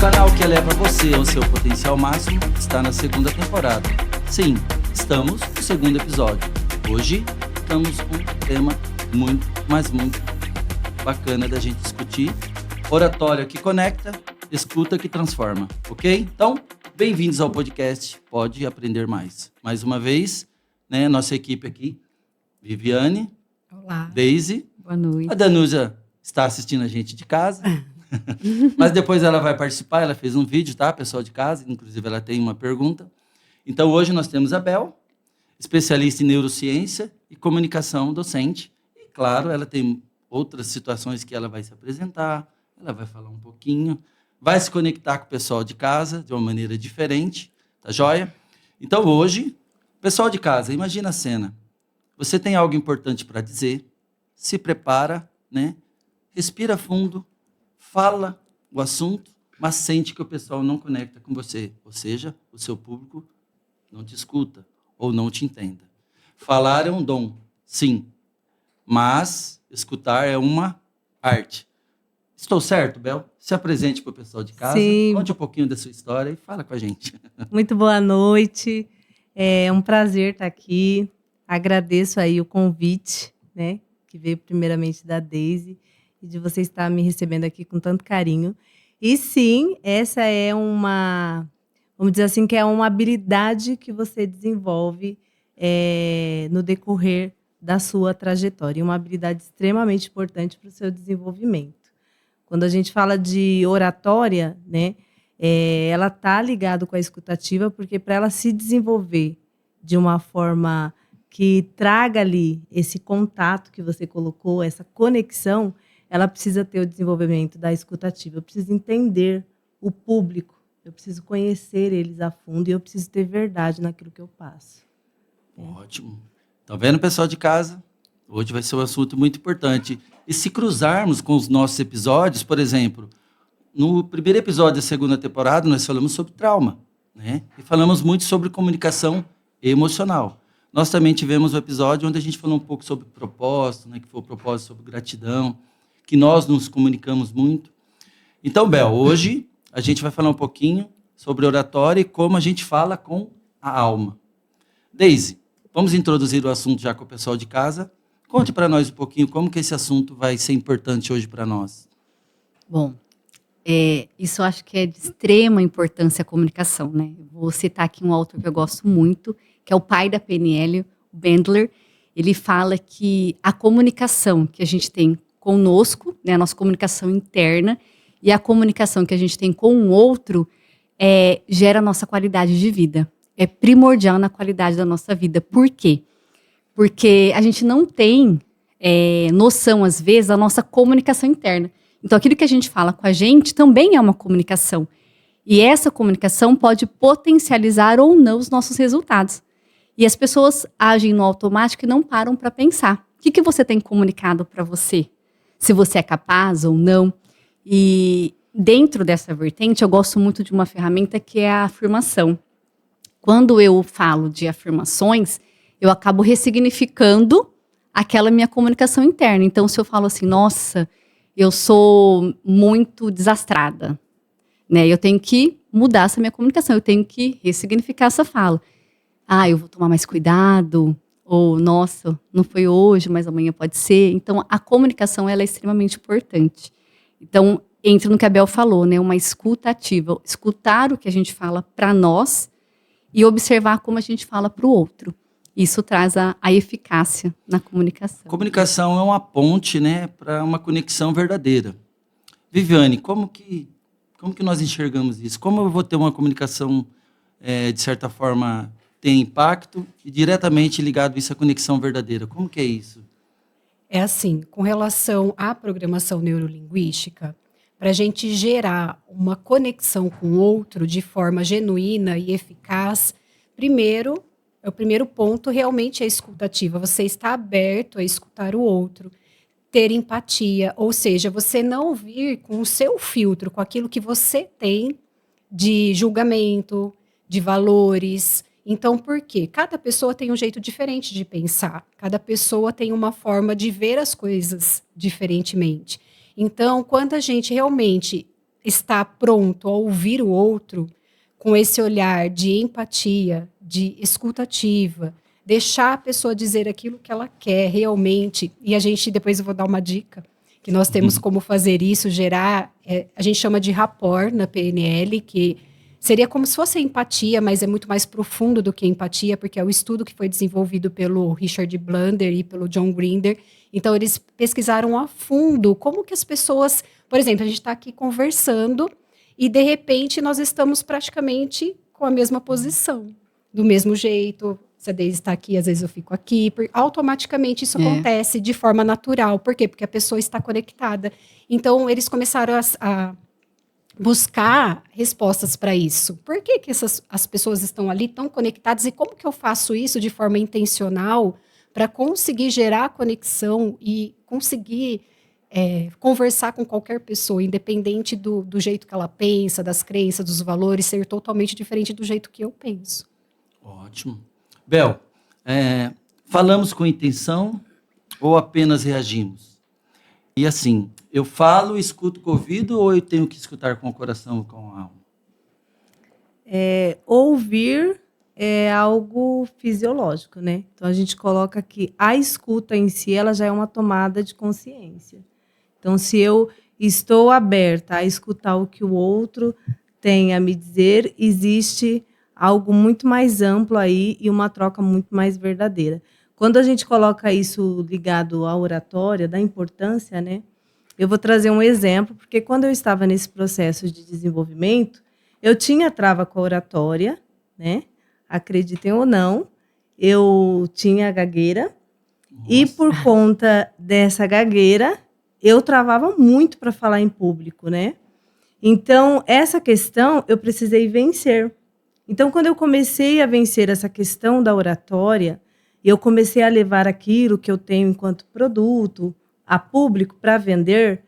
canal que eleva você ao seu potencial máximo está na segunda temporada. Sim, estamos no segundo episódio. Hoje estamos com um tema muito, mas muito bacana da gente discutir. Oratória que conecta, escuta que transforma, ok? Então, bem-vindos ao podcast Pode Aprender Mais. Mais uma vez, né, nossa equipe aqui, Viviane, olá, Deise, boa noite. A Danusa está assistindo a gente de casa, mas depois ela vai participar, ela fez um vídeo, tá, pessoal de casa, inclusive ela tem uma pergunta. Então, hoje nós temos a Bel, especialista em neurociência e comunicação docente, e claro, ela tem outras situações que ela vai se apresentar, ela vai falar um pouquinho, vai se conectar com o pessoal de casa de uma maneira diferente, tá joia? Então, hoje, pessoal de casa, imagina a cena. Você tem algo importante para dizer, se prepara, né? Respira fundo, fala o assunto, mas sente que o pessoal não conecta com você, ou seja, o seu público não te escuta ou não te entenda. Falar é um dom, sim, mas escutar é uma arte. Estou certo, Bel? Se apresente para o pessoal de casa, Sim. Conte um pouquinho da sua história e fala com a gente. Muito boa noite, é um prazer estar aqui, agradeço aí o convite, né, que veio primeiramente da Deise, e de você estar me recebendo aqui com tanto carinho. E sim, essa é vamos dizer assim, que é uma habilidade que você desenvolve no decorrer da sua trajetória, e uma habilidade extremamente importante para o seu desenvolvimento. Quando a gente fala de oratória, né, ela está ligada com a escutativa, porque para ela se desenvolver de uma forma que traga ali esse contato que você colocou, essa conexão, ela precisa ter o desenvolvimento da escutativa. Eu preciso entender o público, eu preciso conhecer eles a fundo e eu preciso ter verdade naquilo que eu passo. Ótimo. Tá vendo, pessoal de casa? Hoje vai ser um assunto muito importante. E se cruzarmos com os nossos episódios, por exemplo, no primeiro episódio da segunda temporada, nós falamos sobre trauma, né? E falamos muito sobre comunicação emocional. Nós também tivemos um episódio onde a gente falou um pouco sobre propósito, né? Que foi o propósito sobre gratidão, que nós nos comunicamos muito. Então, Bel, hoje a gente vai falar um pouquinho sobre oratória e como a gente fala com a alma. Deise, vamos introduzir o assunto já com o pessoal de casa. Conte para nós um pouquinho como que esse assunto vai ser importante hoje para nós. Bom, isso eu acho que é de extrema importância a comunicação, né? Eu vou citar aqui um autor que eu gosto muito, que é o pai da PNL, o Bandler. Ele fala que a comunicação que a gente tem conosco, né, a nossa comunicação interna, e a comunicação que a gente tem com o outro gera a nossa qualidade de vida. É primordial na qualidade da nossa vida. Por quê? Porque a gente não tem noção, às vezes, da nossa comunicação interna. Então, aquilo que a gente fala com a gente também é uma comunicação. E essa comunicação pode potencializar ou não os nossos resultados. E as pessoas agem no automático e não param para pensar. O que você tem comunicado para você? Se você é capaz ou não. E dentro dessa vertente, eu gosto muito de uma ferramenta que é a afirmação. Quando eu falo de afirmações, eu acabo ressignificando aquela minha comunicação interna. Então, se eu falo assim, nossa, eu sou muito desastrada, né? Eu tenho que mudar essa minha comunicação, eu tenho que ressignificar essa fala. Eu vou tomar mais cuidado, ou, nossa, não foi hoje, mas amanhã pode ser. Então, a comunicação ela é extremamente importante. Então, entra no que a Bel falou, né? Uma escuta ativa. Escutar o que a gente fala para nós e observar como a gente fala para o outro. Isso traz a eficácia na comunicação. Comunicação é uma ponte, né, para uma conexão verdadeira. Viviane, como que nós enxergamos isso? Como eu vou ter uma comunicação, de certa forma, tem impacto e diretamente ligado a isso à conexão verdadeira? Como que é isso? É assim, com relação à programação neurolinguística, para a gente gerar uma conexão com o outro de forma genuína e eficaz, o primeiro ponto realmente é a escutativa. Você está aberto a escutar o outro, ter empatia, ou seja, você não vir com o seu filtro, com aquilo que você tem de julgamento, de valores. Então, por quê? Cada pessoa tem um jeito diferente de pensar, cada pessoa tem uma forma de ver as coisas diferentemente. Então, quando a gente realmente está pronto a ouvir o outro com esse olhar de empatia, de escuta ativa, deixar a pessoa dizer aquilo que ela quer realmente, e a gente, depois eu vou dar uma dica, que nós temos como fazer isso, gerar, a gente chama de rapport na PNL, que seria como se fosse a empatia, mas é muito mais profundo do que a empatia, porque é o estudo que foi desenvolvido pelo Richard Bandler e pelo John Grinder. Então, eles pesquisaram a fundo como que as pessoas... Por exemplo, a gente está aqui conversando e, de repente, nós estamos praticamente com a mesma posição, do mesmo jeito. Se a Deise está aqui, às vezes eu fico aqui. Automaticamente isso acontece de forma natural. Por quê? Porque a pessoa está conectada. Então, eles começaram a buscar respostas para isso. Por que as pessoas estão ali tão conectadas e como que eu faço isso de forma intencional para conseguir gerar conexão e conseguir conversar com qualquer pessoa, independente do jeito que ela pensa, das crenças, dos valores, ser totalmente diferente do jeito que eu penso. Ótimo. Bel, falamos com intenção ou apenas reagimos? E assim, eu falo, escuto com o ouvido ou eu tenho que escutar com o coração ou com a alma? Ouvir é algo fisiológico, né? Então, a gente coloca que a escuta em si, ela já é uma tomada de consciência. Então, se eu estou aberta a escutar o que o outro tem a me dizer, existe algo muito mais amplo aí e uma troca muito mais verdadeira. Quando a gente coloca isso ligado à oratória, da importância, né? Eu vou trazer um exemplo, porque quando eu estava nesse processo de desenvolvimento, eu tinha trava com a oratória, né? Acreditem ou não, eu tinha gagueira. Nossa. E por conta dessa gagueira, eu travava muito para falar em público, né? Então, essa questão eu precisei vencer. Então, quando eu comecei a vencer essa questão da oratória, eu comecei a levar aquilo que eu tenho enquanto produto a público para vender,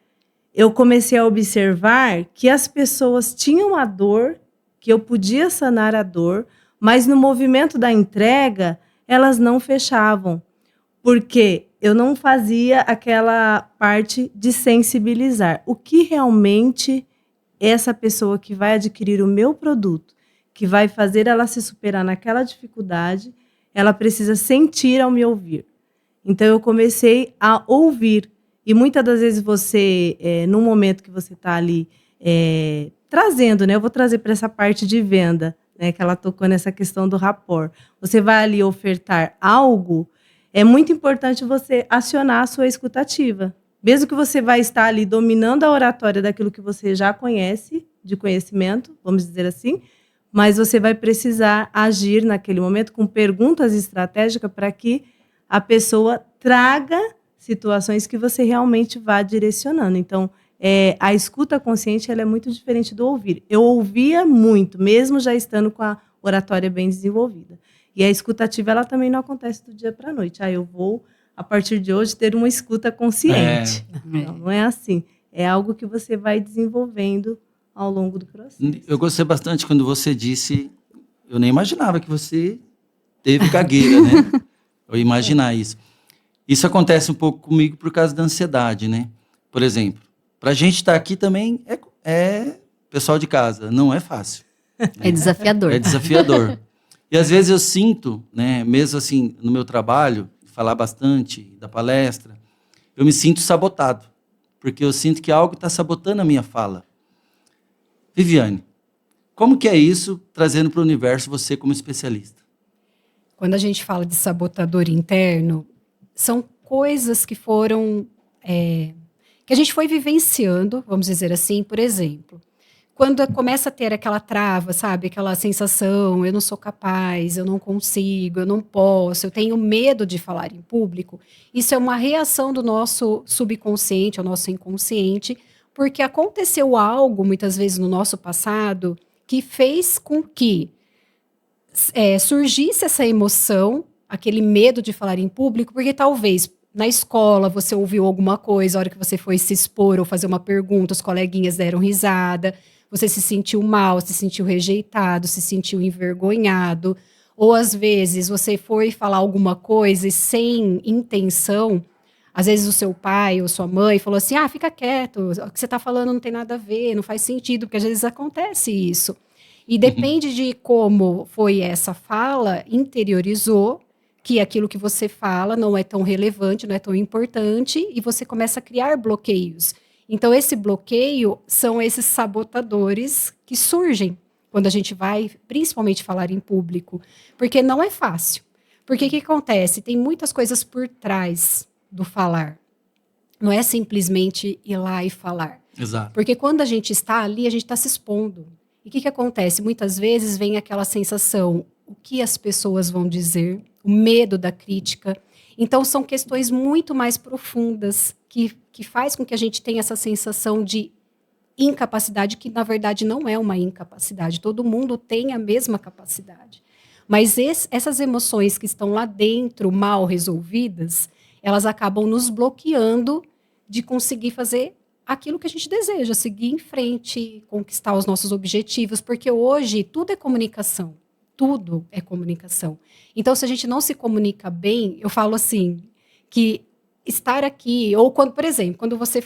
eu comecei a observar que as pessoas tinham a dor, que eu podia sanar a dor, mas no movimento da entrega, elas não fechavam, porque eu não fazia aquela parte de sensibilizar. O que realmente essa pessoa que vai adquirir o meu produto, que vai fazer ela se superar naquela dificuldade, ela precisa sentir ao me ouvir. Então, eu comecei a ouvir. E muitas das vezes você, no momento que você está ali trazendo, né? Eu vou trazer para essa parte de venda, né, que ela tocou nessa questão do rapport. Você vai ali ofertar algo, é muito importante você acionar a sua escutativa. Mesmo que você vai estar ali dominando a oratória daquilo que você já conhece, de conhecimento, vamos dizer assim, mas você vai precisar agir naquele momento com perguntas estratégicas para que a pessoa traga situações que você realmente vá direcionando. Então, a escuta consciente ela é muito diferente do ouvir. Eu ouvia muito, mesmo já estando com a oratória bem desenvolvida. E a escutativa ela também não acontece do dia para a noite. Eu vou, a partir de hoje, ter uma escuta consciente. Não é assim. É algo que você vai desenvolvendo ao longo do processo. Eu gostei bastante quando você disse... Eu nem imaginava que você teve gagueira, né? Eu imaginar isso. Isso acontece um pouco comigo por causa da ansiedade, né? Por exemplo, para a gente estar aqui também pessoal de casa, não é fácil. É desafiador. É desafiador. E às vezes eu sinto, né, mesmo assim, no meu trabalho, falar bastante da palestra, eu me sinto sabotado, porque eu sinto que algo está sabotando a minha fala. Viviane, como que é isso, trazendo para o universo você como especialista? Quando a gente fala de sabotador interno, são coisas que foram... que a gente foi vivenciando, vamos dizer assim, por exemplo, quando começa a ter aquela trava, sabe, aquela sensação, eu não sou capaz, eu não consigo, eu não posso, eu tenho medo de falar em público, isso é uma reação do nosso subconsciente, ao nosso inconsciente, porque aconteceu algo, muitas vezes no nosso passado, que fez com que surgisse essa emoção, aquele medo de falar em público, porque talvez na escola você ouviu alguma coisa, a hora que você foi se expor ou fazer uma pergunta, os coleguinhas deram risada, você se sentiu mal, se sentiu rejeitado, se sentiu envergonhado, ou às vezes você foi falar alguma coisa e sem intenção, Às vezes o seu pai ou sua mãe falou assim, fica quieto, o que você está falando não tem nada a ver, não faz sentido, porque às vezes acontece isso. E depende de como foi essa fala, interiorizou que aquilo que você fala não é tão relevante, não é tão importante, e você começa a criar bloqueios. Então, esse bloqueio são esses sabotadores que surgem quando a gente vai, principalmente, falar em público. Porque não é fácil. Porque o que acontece? Tem muitas coisas por trás do falar. Não é simplesmente ir lá e falar. Exato. Porque quando a gente está ali, a gente está se expondo. E o que acontece? Muitas vezes vem aquela sensação, o que as pessoas vão dizer, o medo da crítica. Então, são questões muito mais profundas que faz com que a gente tenha essa sensação de incapacidade, que na verdade não é uma incapacidade. Todo mundo tem a mesma capacidade. Mas essas emoções que estão lá dentro, mal resolvidas, elas acabam nos bloqueando de conseguir fazer aquilo que a gente deseja, seguir em frente, conquistar os nossos objetivos, porque hoje tudo é comunicação. Tudo é comunicação. Então, se a gente não se comunica bem, eu falo assim, que estar aqui, ou quando, por exemplo, quando você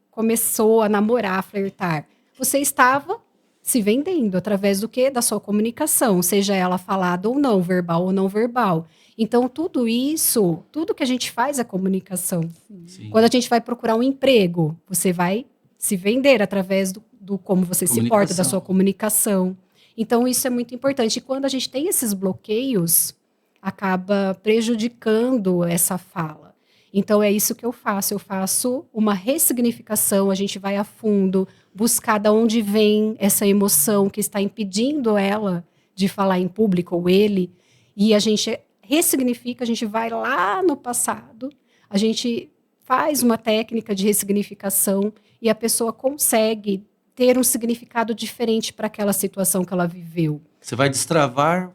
começou a namorar, a flertar, você estava se vendendo através do quê? Da sua comunicação, seja ela falada ou não, verbal ou não verbal. Então, tudo isso, tudo que a gente faz é comunicação. Sim. Quando a gente vai procurar um emprego, você vai se vender através do como você se porta, da sua comunicação. Então, isso é muito importante. E quando a gente tem esses bloqueios, acaba prejudicando essa fala. Então, é isso que eu faço. Eu faço uma ressignificação, a gente vai a fundo, buscar de onde vem essa emoção que está impedindo ela de falar em público, ou ele, e a gente ressignifica, a gente vai lá no passado, a gente faz uma técnica de ressignificação e a pessoa consegue ter um significado diferente para aquela situação que ela viveu. Você vai destravar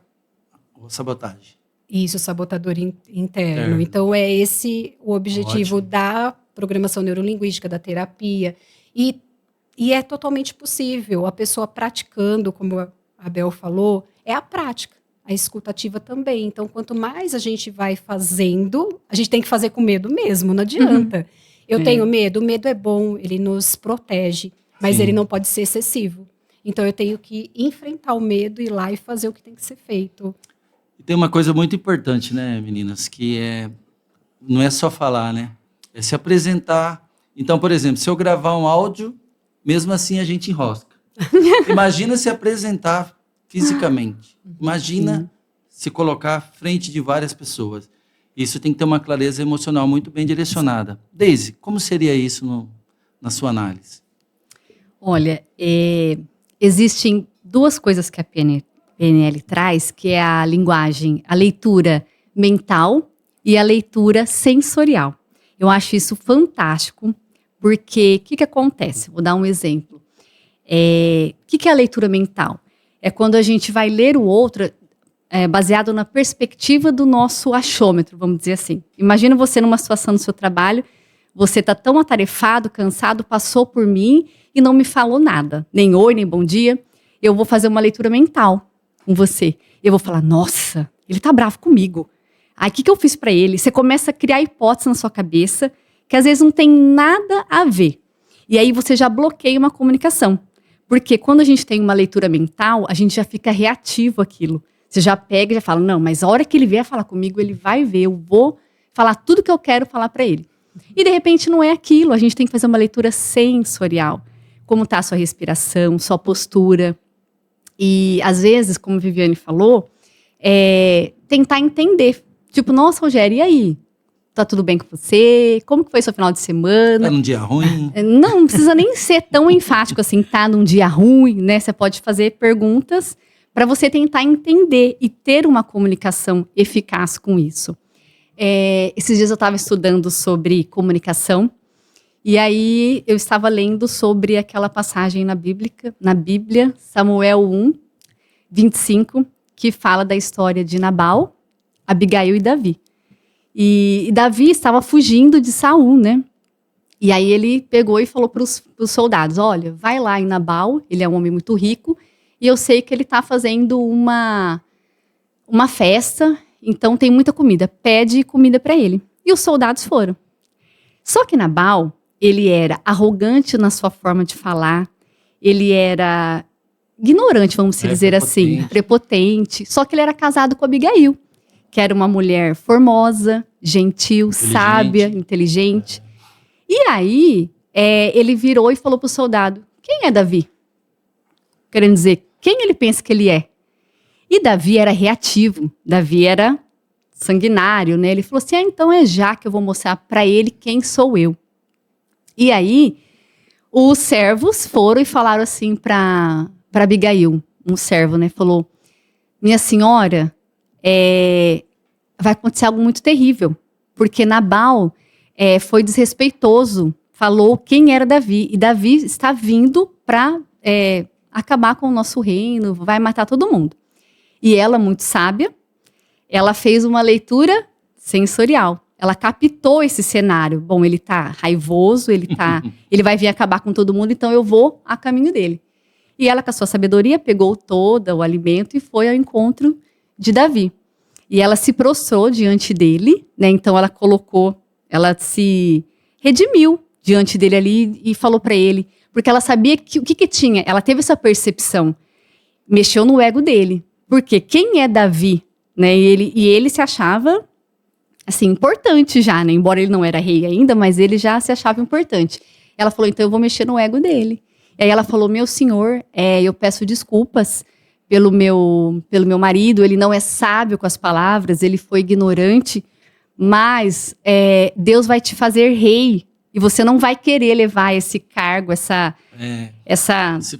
a sabotagem. Isso, sabotador interno. Então, é esse o objetivo da programação neurolinguística, da terapia. E é totalmente possível. A pessoa praticando, como a Abel falou, é a prática. A escutativa também. Então, quanto mais a gente vai fazendo, a gente tem que fazer com medo mesmo, não adianta. Eu tenho medo, o medo é bom, ele nos protege, mas ele não pode ser excessivo. Então, eu tenho que enfrentar o medo, ir lá e fazer o que tem que ser feito. E tem uma coisa muito importante, né, meninas, que não é só falar, né? É se apresentar. Então, por exemplo, se eu gravar um áudio, mesmo assim a gente enrosca. Imagina se apresentar fisicamente. Imagina se colocar à frente de várias pessoas. Isso tem que ter uma clareza emocional muito bem direcionada. Deise, como seria isso na sua análise? Olha, existem duas coisas que a PNL traz, que é a linguagem, a leitura mental e a leitura sensorial. Eu acho isso fantástico, porque o que acontece? Vou dar um exemplo. O que é a leitura mental? É quando a gente vai ler o outro baseado na perspectiva do nosso achômetro, vamos dizer assim. Imagina você numa situação do seu trabalho, você está tão atarefado, cansado, passou por mim e não me falou nada, nem oi, nem bom dia. Eu vou fazer uma leitura mental com você. Eu vou falar, nossa, ele tá bravo comigo. Aí, o que eu fiz para ele? Você começa a criar hipóteses na sua cabeça que às vezes não tem nada a ver. E aí você já bloqueia uma comunicação. Porque quando a gente tem uma leitura mental, a gente já fica reativo àquilo. Você já pega e já fala, não, mas a hora que ele vier falar comigo, ele vai ver, eu vou falar tudo que eu quero falar para ele. E de repente não é aquilo, a gente tem que fazer uma leitura sensorial. Como está a sua respiração, sua postura. E às vezes, como a Viviane falou, tentar entender. Tipo, nossa, Rogério, e aí? Tá tudo bem com você? Como que foi seu final de semana? Tá num dia ruim? Não precisa nem ser tão enfático assim, tá num dia ruim, né? Você pode fazer perguntas para você tentar entender e ter uma comunicação eficaz com isso. Esses dias eu estava estudando sobre comunicação e aí eu estava lendo sobre aquela passagem na Bíblia, Samuel 1, 25, que fala da história de Nabal, Abigail e Davi. E Davi estava fugindo de Saul, né? E aí ele pegou e falou para os soldados, olha, vai lá em Nabal, ele é um homem muito rico, e eu sei que ele está fazendo uma festa, então tem muita comida, pede comida para ele. E os soldados foram. Só que Nabal, ele era arrogante na sua forma de falar, ele era ignorante, vamos dizer assim, prepotente. Só que ele era casado com Abigail, que era uma mulher formosa, gentil, sábia, inteligente. E aí, ele virou e falou para o soldado, quem é Davi? Querendo dizer, quem ele pensa que ele é? E Davi era reativo, Davi era sanguinário, né? Ele falou assim, então é já que eu vou mostrar para ele quem sou eu. E aí, os servos foram e falaram assim para Abigail, um servo, né? Falou, minha senhora, vai acontecer algo muito terrível, porque Nabal foi desrespeitoso, falou quem era Davi, e Davi está vindo para acabar com o nosso reino, vai matar todo mundo. E ela, muito sábia, ela fez uma leitura sensorial. Ela captou esse cenário. Bom, ele tá raivoso, ele vai vir acabar com todo mundo, então eu vou a caminho dele. E ela, com a sua sabedoria, pegou todo o alimento e foi ao encontro de Davi. E ela se prostrou diante dele, né? Então ela se redimiu diante dele ali e falou para ele, porque ela sabia que o que tinha. Ela teve essa percepção, mexeu no ego dele. Porque quem é Davi, né? E ele se achava assim, importante já, né? Embora ele não era rei ainda, mas ele já se achava importante. Ela falou, então eu vou mexer no ego dele. E aí ela falou, meu senhor, eu peço desculpas pelo meu marido, ele não é sábio com as palavras, ele foi ignorante, mas Deus vai te fazer rei, e você não vai querer levar esse cargo, essa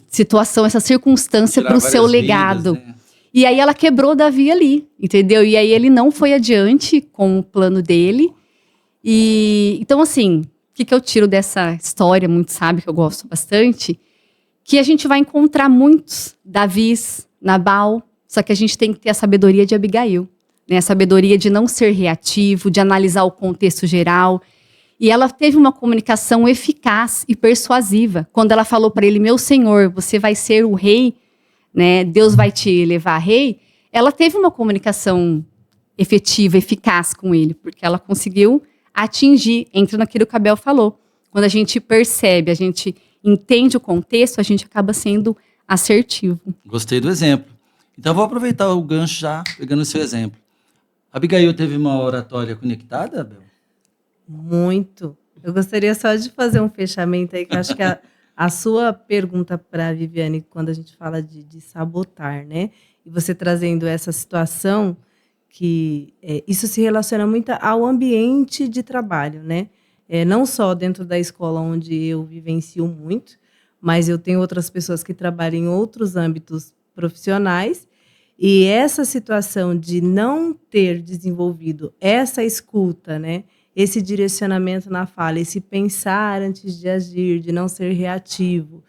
situação, essa circunstância para o seu legado. Vidas, né? E aí ela quebrou Davi ali, entendeu? E aí ele não foi adiante com o plano dele. E então, assim, o que eu tiro dessa história muito sábia, que eu gosto bastante? Que a gente vai encontrar muitos Davis, Nabal, só que a gente tem que ter a sabedoria de Abigail, né? A sabedoria de não ser reativo, de analisar o contexto geral. E ela teve uma comunicação eficaz e persuasiva. Quando ela falou para ele, meu senhor, você vai ser o rei, né? Deus vai te levar a rei. Ela teve uma comunicação efetiva, eficaz com ele, porque ela conseguiu atingir, entra naquilo que a Bel falou. Quando a gente percebe, a gente entende o contexto, a gente acaba sendo assertivo. Gostei do exemplo. Então, vou aproveitar o gancho já, pegando o seu exemplo. A Abigail teve uma oratória conectada, Bel? Muito. Eu gostaria só de fazer um fechamento aí, que eu acho que a sua pergunta para a Viviane, quando a gente fala de sabotar, né? E você trazendo essa situação, que isso se relaciona muito ao ambiente de trabalho, né? Não só dentro da escola, onde eu vivencio muito, mas eu tenho outras pessoas que trabalham em outros âmbitos profissionais, e essa situação de não ter desenvolvido essa escuta, né? Esse direcionamento na fala, esse pensar antes de agir, de não ser reativo,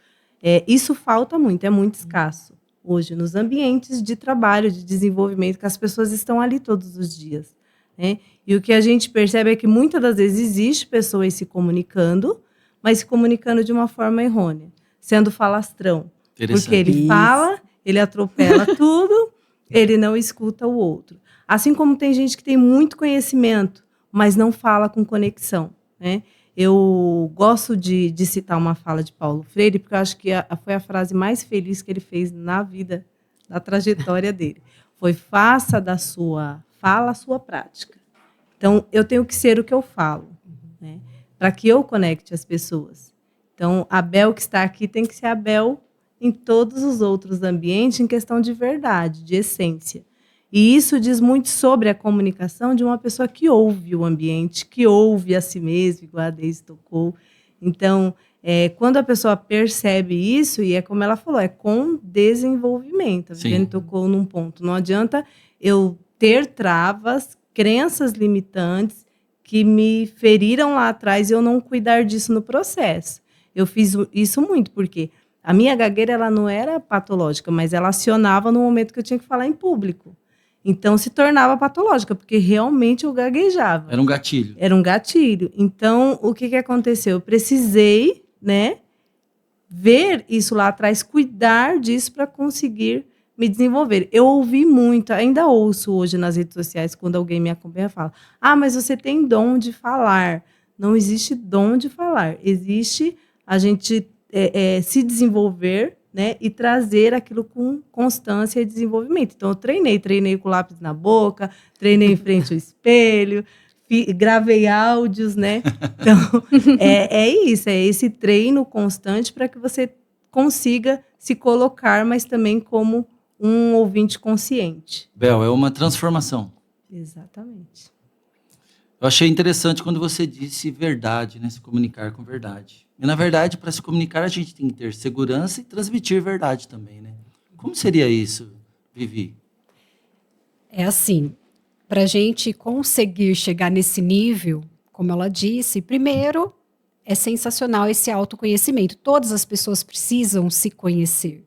isso falta muito, é muito escasso hoje nos ambientes de trabalho, de desenvolvimento, que as pessoas estão ali todos os dias, né? E o que a gente percebe é que muitas das vezes existe pessoas se comunicando, mas se comunicando de uma forma errônea, sendo falastrão. Porque ele fala, ele atropela tudo, ele não escuta o outro. Assim como tem gente que tem muito conhecimento, mas não fala com conexão, né? Eu gosto de citar uma fala de Paulo Freire, porque eu acho que foi a frase mais feliz que ele fez na vida, na trajetória dele. Foi: faça da sua fala a sua prática. Então, eu tenho que ser o que eu falo, né? Para que eu conecte as pessoas. Então, a Bel que está aqui tem que ser a Bel em todos os outros ambientes, em questão de verdade, de essência. E isso diz muito sobre a comunicação de uma pessoa que ouve o ambiente, que ouve a si mesma, igual a Deise tocou. Então, quando a pessoa percebe isso, e é como ela falou, é com desenvolvimento. A Viviane tocou num ponto. Não adianta eu ter travas, crenças limitantes que me feriram lá atrás e eu não cuidar disso no processo. Eu fiz isso muito, porque a minha gagueira ela não era patológica, mas ela acionava no momento que eu tinha que falar em público. Então, se tornava patológica, porque realmente eu gaguejava. Era um gatilho. Era um gatilho. Então, o que aconteceu? Eu precisei, né, ver isso lá atrás, cuidar disso para conseguir me desenvolver. Eu ouvi muito, ainda ouço hoje nas redes sociais, quando alguém me acompanha e fala: ah, mas você tem dom de falar, não existe dom de falar. Existe a gente se desenvolver, né, e trazer aquilo com constância e desenvolvimento. Então, eu treinei com lápis na boca, treinei em frente ao espelho, gravei áudios, né? Então, é isso, é esse treino constante para que você consiga se colocar, mas também como um ouvinte consciente. Bel, é uma transformação. Exatamente. Eu achei interessante quando você disse verdade, né? Se comunicar com verdade. E, na verdade, para se comunicar, a gente tem que ter segurança e transmitir verdade também, né? Como seria isso, Vivi? É assim, para a gente conseguir chegar nesse nível, como ela disse, primeiro é sensacional esse autoconhecimento. Todas as pessoas precisam se conhecer.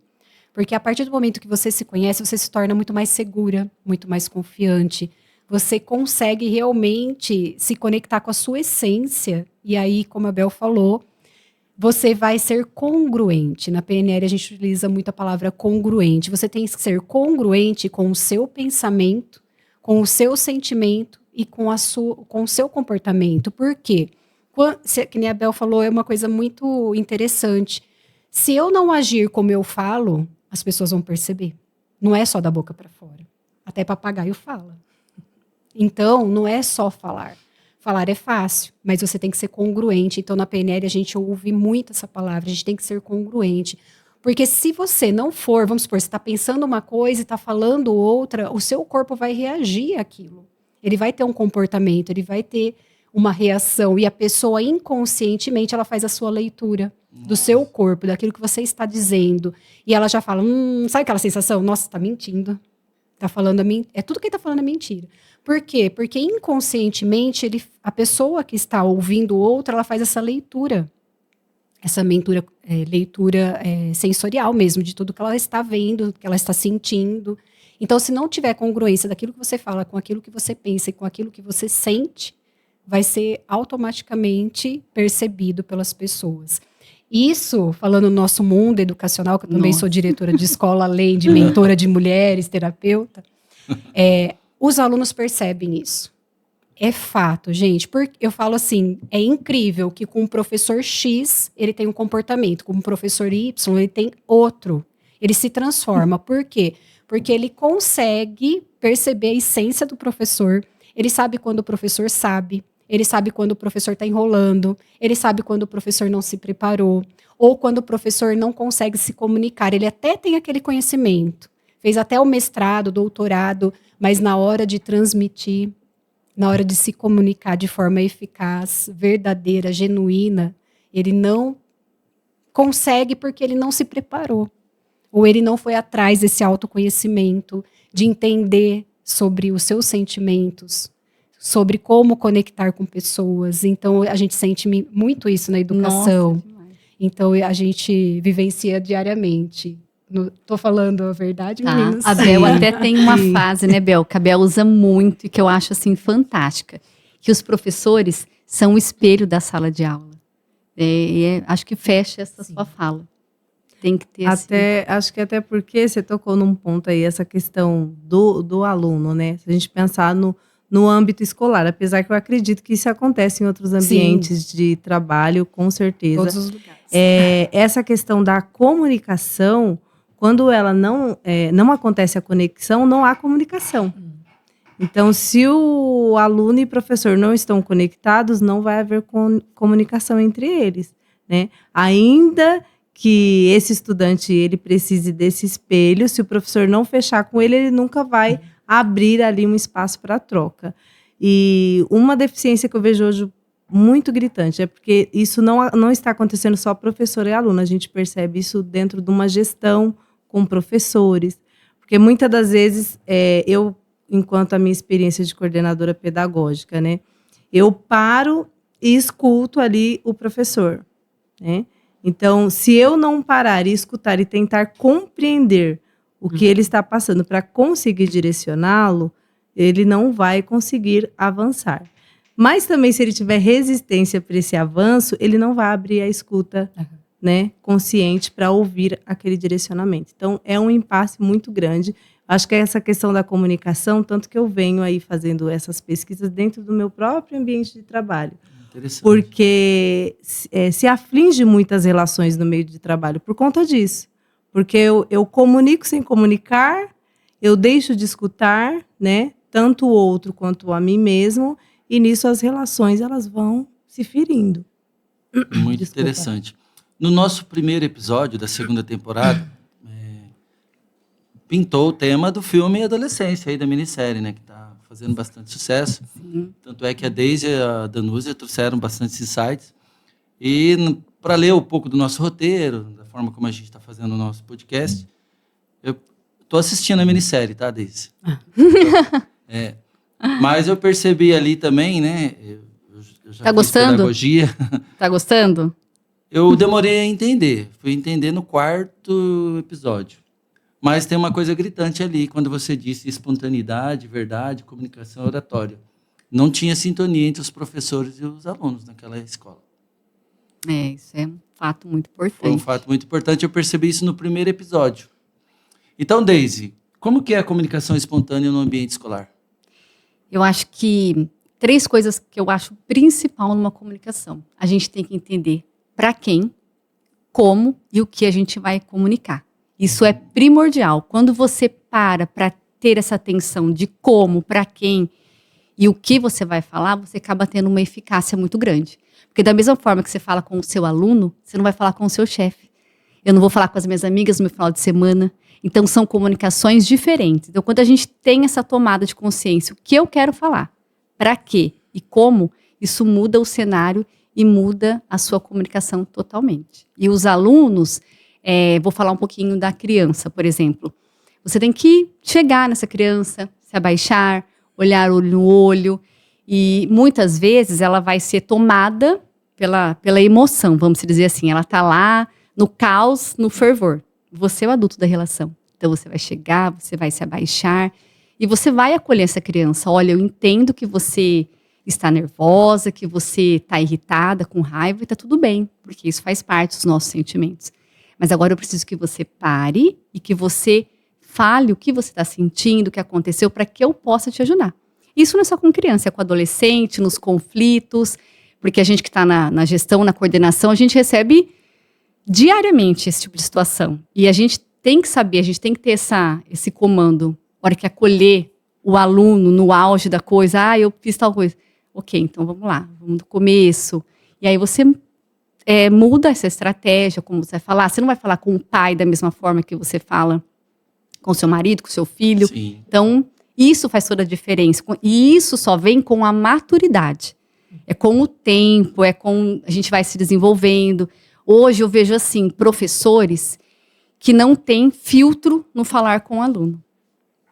Porque a partir do momento que você se conhece, você se torna muito mais segura, muito mais confiante. Você consegue realmente se conectar com a sua essência. E aí, como a Bel falou, você vai ser congruente. Na PNL a gente utiliza muito a palavra congruente. Você tem que ser congruente com o seu pensamento, com o seu sentimento e com o seu comportamento. Por quê? Que nem a Bel falou, é uma coisa muito interessante. Se eu não agir como eu falo, as pessoas vão perceber. Não é só da boca para fora. Até papagaio fala. Então, não é só falar. Falar é fácil, mas você tem que ser congruente. Então, na PNL, a gente ouve muito essa palavra. A gente tem que ser congruente. Porque se você não for, vamos supor, você está pensando uma coisa e está falando outra, o seu corpo vai reagir àquilo. Ele vai ter um comportamento, ele vai ter uma reação. E a pessoa, inconscientemente, ela faz a sua leitura do seu corpo, daquilo que você está dizendo. E ela já fala, sabe aquela sensação? Nossa, está mentindo. Tá falando tudo que ele está falando é mentira. Por quê? Porque inconscientemente a pessoa que está ouvindo outra, ela faz essa leitura. Essa leitura sensorial mesmo, de tudo que ela está vendo, que ela está sentindo. Então, se não tiver congruência daquilo que você fala com aquilo que você pensa e com aquilo que você sente, vai ser automaticamente percebido pelas pessoas. Isso, falando no nosso mundo educacional, que eu também sou diretora de escola, além de mentora de mulheres, terapeuta, os alunos percebem isso. É fato, gente. Porque eu falo assim, é incrível que com o professor X, ele tem um comportamento, com o professor Y, ele tem outro. Ele se transforma. Por quê? Porque ele consegue perceber a essência do professor, ele sabe quando o professor sabe, ele sabe quando o professor está enrolando, ele sabe quando o professor não se preparou, ou quando o professor não consegue se comunicar. Ele até tem aquele conhecimento, fez até o mestrado, doutorado, mas na hora de transmitir, na hora de se comunicar de forma eficaz, verdadeira, genuína, ele não consegue porque ele não se preparou. Ou ele não foi atrás desse autoconhecimento, de entender sobre os seus sentimentos, sobre como conectar com pessoas. Então, a gente sente muito isso na educação. Nossa, então, a gente vivencia diariamente. Tô falando a verdade, tá. meninas? A Bel até tem uma frase, né, Bel, que a Bel usa muito e que eu acho, assim, fantástica. Que os professores são o espelho da sala de aula. Acho que fecha essa sua fala. Tem que ter Acho que até porque você tocou num ponto aí, essa questão do aluno, né? Se a gente pensar no âmbito escolar, apesar que eu acredito que isso acontece em outros ambientes de trabalho, com certeza. Todos os lugares. Essa questão da comunicação, quando ela não acontece a conexão, não há comunicação. Então, se o aluno e professor não estão conectados, não vai haver comunicação entre eles, né? Ainda que esse estudante ele precise desse espelho, se o professor não fechar com ele, ele nunca vai abrir ali um espaço para troca. E uma deficiência que eu vejo hoje muito gritante é porque isso não está acontecendo só professor e aluno, a gente percebe isso dentro de uma gestão com professores, porque muitas das vezes eu, enquanto a minha experiência de coordenadora pedagógica, né, eu paro e escuto ali o professor, né? Então, se eu não parar e escutar e tentar compreender o que ele está passando para conseguir direcioná-lo, ele não vai conseguir avançar. Mas também, se ele tiver resistência para esse avanço, ele não vai abrir a escuta, né, consciente para ouvir aquele direcionamento. Então, é um impasse muito grande. Acho que é essa questão da comunicação, tanto que eu venho aí fazendo essas pesquisas dentro do meu próprio ambiente de trabalho. Interessante. Porque se aflige muitas relações no meio de trabalho por conta disso. Porque eu comunico sem comunicar, eu deixo de escutar, né? Tanto o outro quanto a mim mesmo, e nisso as relações elas vão se ferindo. Muito Desculpa. interessante. No nosso primeiro episódio da segunda temporada, pintou o tema do filme Adolescência, aí, da minissérie, né? Que está fazendo bastante sucesso. Sim. Tanto é que a Deise e a Danúzia trouxeram bastantes insights. E para ler um pouco do nosso roteiro, da forma como a gente está fazendo o nosso podcast, eu estou assistindo a minissérie, tá, Deise? Mas eu percebi ali também, né? Eu já Tá fiz gostando? pedagogia. Tá gostando? Eu demorei a entender. Fui entender no quarto episódio. Mas tem uma coisa gritante ali, quando você disse espontaneidade, verdade, comunicação, oratória. Não tinha sintonia entre os professores e os alunos naquela escola. Isso é um fato muito Foi um importante. fato muito importante. Eu percebi isso no primeiro episódio. Então, Deise, como que é a comunicação espontânea no ambiente escolar? Eu acho que 3 coisas que eu acho principal numa comunicação. A gente tem que entender para quem, como e o que a gente vai comunicar. Isso é primordial. Quando você para ter essa atenção de como, para quem e o que você vai falar, você acaba tendo uma eficácia muito grande. Porque da mesma forma que você fala com o seu aluno, você não vai falar com o seu chefe. Eu não vou falar com as minhas amigas no meu final de semana. Então, são comunicações diferentes. Então, quando a gente tem essa tomada de consciência, o que eu quero falar, para quê e como, isso muda o cenário e muda a sua comunicação totalmente. E os alunos, vou falar um pouquinho da criança, por exemplo. Você tem que chegar nessa criança, se abaixar, olhar olho no olho, e muitas vezes ela vai ser tomada pela emoção, vamos dizer assim. Ela está lá no caos, no fervor. Você é o adulto da relação. Então, você vai chegar, você vai se abaixar e você vai acolher essa criança. Olha, eu entendo que você está nervosa, que você está irritada, com raiva, e está tudo bem, porque isso faz parte dos nossos sentimentos. Mas agora eu preciso que você pare e que você fale o que você está sentindo, o que aconteceu, para que eu possa te ajudar. Isso não é só com criança, é com adolescente, nos conflitos, porque a gente que está na gestão, na coordenação, a gente recebe diariamente esse tipo de situação. E a gente tem que saber, a gente tem que ter esse comando. Na hora que acolher o aluno no auge da coisa, eu fiz tal coisa. Ok, então vamos lá, vamos do começo. E aí você muda essa estratégia, como você vai falar. Você não vai falar com o pai da mesma forma que você fala com o seu marido, com o seu filho. Sim. Então, isso faz toda a diferença. E isso só vem com a maturidade. É com o tempo, a gente vai se desenvolvendo. Hoje eu vejo assim, professores que não têm filtro no falar com o aluno.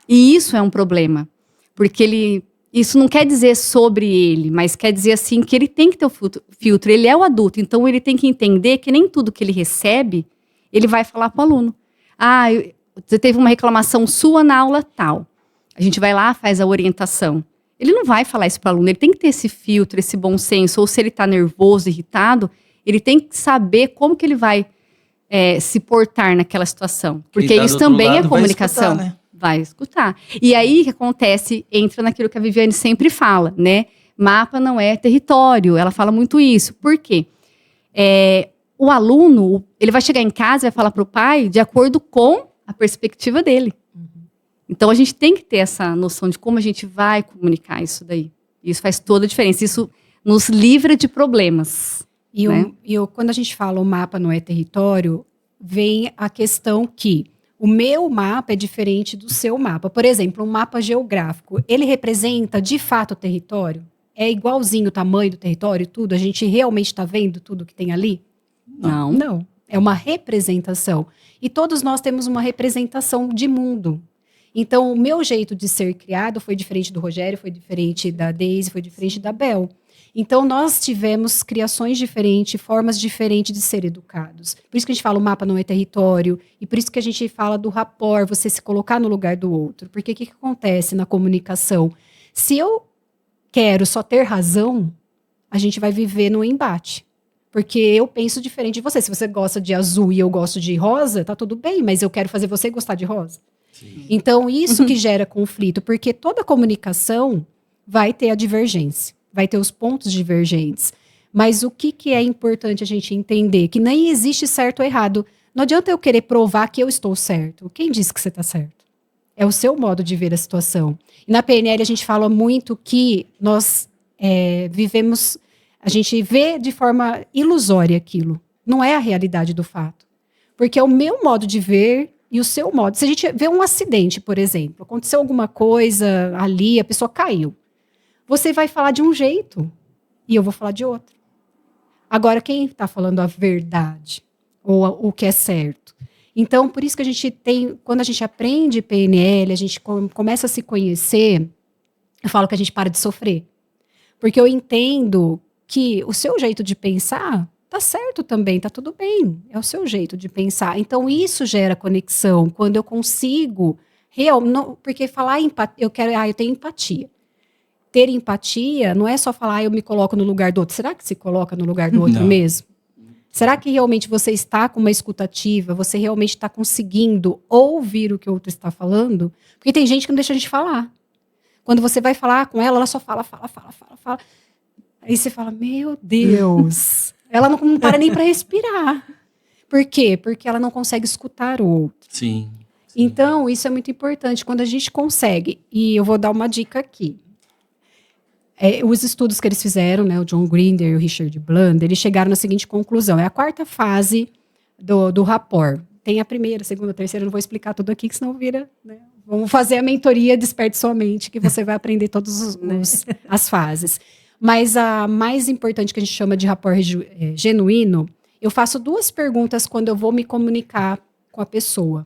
E isso é um problema, porque isso não quer dizer sobre ele, mas quer dizer assim que ele tem que ter o filtro. Ele é o adulto, então ele tem que entender que nem tudo que ele recebe, ele vai falar para o aluno. Você teve uma reclamação sua na aula tal. A gente vai lá, faz a orientação. Ele não vai falar isso para o aluno, ele tem que ter esse filtro, esse bom senso, ou se ele está nervoso, irritado, ele tem que saber como que ele vai se portar naquela situação. Porque Quem tá isso do outro também é lado comunicação. vai escutar, né? Vai escutar. E aí, o que acontece? Entra naquilo que a Viviane sempre fala, né? Mapa não é território. Ela fala muito isso. Por quê? O aluno, ele vai chegar em casa e vai falar para o pai de acordo com a perspectiva dele. Então, a gente tem que ter essa noção de como a gente vai comunicar isso daí. Isso faz toda a diferença. Isso nos livra de problemas. Quando a gente fala o mapa não é território, vem a questão que o meu mapa é diferente do seu mapa. Por exemplo, um mapa geográfico, ele representa de fato o território? É igualzinho o tamanho do território, tudo? A gente realmente está vendo tudo que tem ali? Não. Não. É uma representação. E todos nós temos uma representação de mundo. Então, o meu jeito de ser criado foi diferente do Rogério, foi diferente da Deise, foi diferente da Bel. Então, nós tivemos criações diferentes, formas diferentes de ser educados. Por isso que a gente fala o mapa não é território, e por isso que a gente fala do rapport, você se colocar no lugar do outro. Porque o que acontece na comunicação? Se eu quero só ter razão, a gente vai viver no embate. Porque eu penso diferente de você. Se você gosta de azul e eu gosto de rosa, tá tudo bem, mas eu quero fazer você gostar de rosa. Sim. Então, isso que gera conflito, porque toda comunicação vai ter a divergência, vai ter os pontos divergentes. Mas o que é importante a gente entender? Que nem existe certo ou errado. Não adianta eu querer provar que eu estou certo. Quem disse que você está certo? É o seu modo de ver a situação. E na PNL a gente fala muito que nós vivemos, a gente vê de forma ilusória aquilo. Não é a realidade do fato. Porque é o meu modo de ver e o seu modo. Se a gente vê um acidente, por exemplo, aconteceu alguma coisa ali, a pessoa caiu. Você vai falar de um jeito e eu vou falar de outro. Agora, quem está falando a verdade? Ou o que é certo? Então, por isso que a gente tem, quando a gente aprende PNL, a gente começa a se conhecer, eu falo que a gente para de sofrer. Porque eu entendo que o seu jeito de pensar tá certo também, tá tudo bem. É o seu jeito de pensar. Então, isso gera conexão. Quando eu consigo, porque falar empatia, eu tenho empatia. Ter empatia não é só falar, eu me coloco no lugar do outro. Será que se coloca no lugar do outro mesmo? Será que realmente você está com uma escutativa? Você realmente está conseguindo ouvir o que o outro está falando? Porque tem gente que não deixa a gente falar. Quando você vai falar com ela, ela só fala. Aí você fala, meu Deus. Ela não para nem para respirar. Por quê? Porque ela não consegue escutar o outro. Sim. Então, isso é muito importante. Quando a gente consegue, e eu vou dar uma dica aqui. Os estudos que eles fizeram, né, o John Grinder e o Richard Bland, eles chegaram na seguinte conclusão. É a quarta fase do rapport. Tem a primeira, a segunda, a terceira, não vou explicar tudo aqui, que senão vira... Né? Vamos fazer a mentoria Desperte Sua Mente, que você vai aprender todas as fases. Mas a mais importante, que a gente chama de rapport genuíno, eu faço 2 perguntas quando eu vou me comunicar com a pessoa.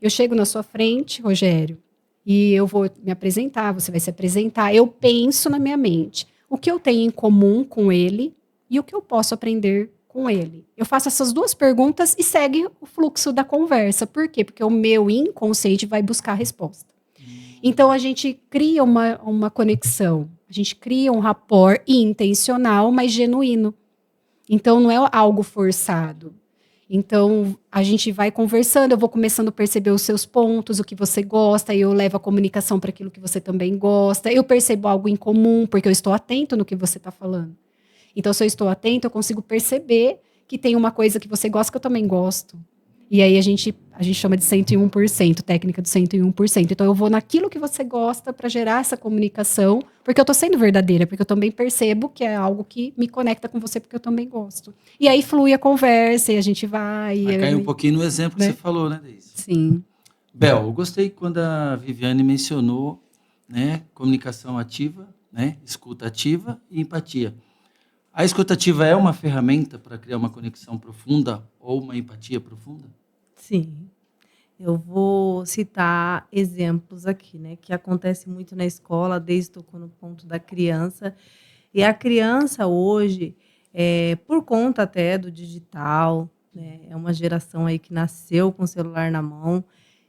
Eu chego na sua frente, Rogério, e eu vou me apresentar, você vai se apresentar. Eu penso na minha mente o que eu tenho em comum com ele e o que eu posso aprender com ele. Eu faço essas 2 perguntas e segue o fluxo da conversa. Por quê? Porque o meu inconsciente vai buscar a resposta. Então, a gente cria uma conexão. A gente cria um rapport intencional, mas genuíno. Então, não é algo forçado. Então, a gente vai conversando, eu vou começando a perceber os seus pontos, o que você gosta, e eu levo a comunicação para aquilo que você também gosta. Eu percebo algo em comum, porque eu estou atento no que você está falando. Então, se eu estou atento, eu consigo perceber que tem uma coisa que você gosta que eu também gosto. E aí, a gente chama de 101%, técnica do 101%. Então, eu vou naquilo que você gosta para gerar essa comunicação, porque eu estou sendo verdadeira, porque eu também percebo que é algo que me conecta com você, porque eu também gosto. E aí, flui a conversa, e a gente vai... Vai cair um pouquinho no exemplo que você falou, né, Deise? Sim. Bel, eu gostei quando a Viviane mencionou, né, comunicação ativa, né, escuta ativa e empatia. A escuta ativa é uma ferramenta para criar uma conexão profunda ou uma empatia profunda? Sim. Eu vou citar exemplos aqui, né, que acontece muito na escola, desde tocou no ponto da criança. E a criança hoje, por conta até do digital, né, é uma geração aí que nasceu com o celular na mão.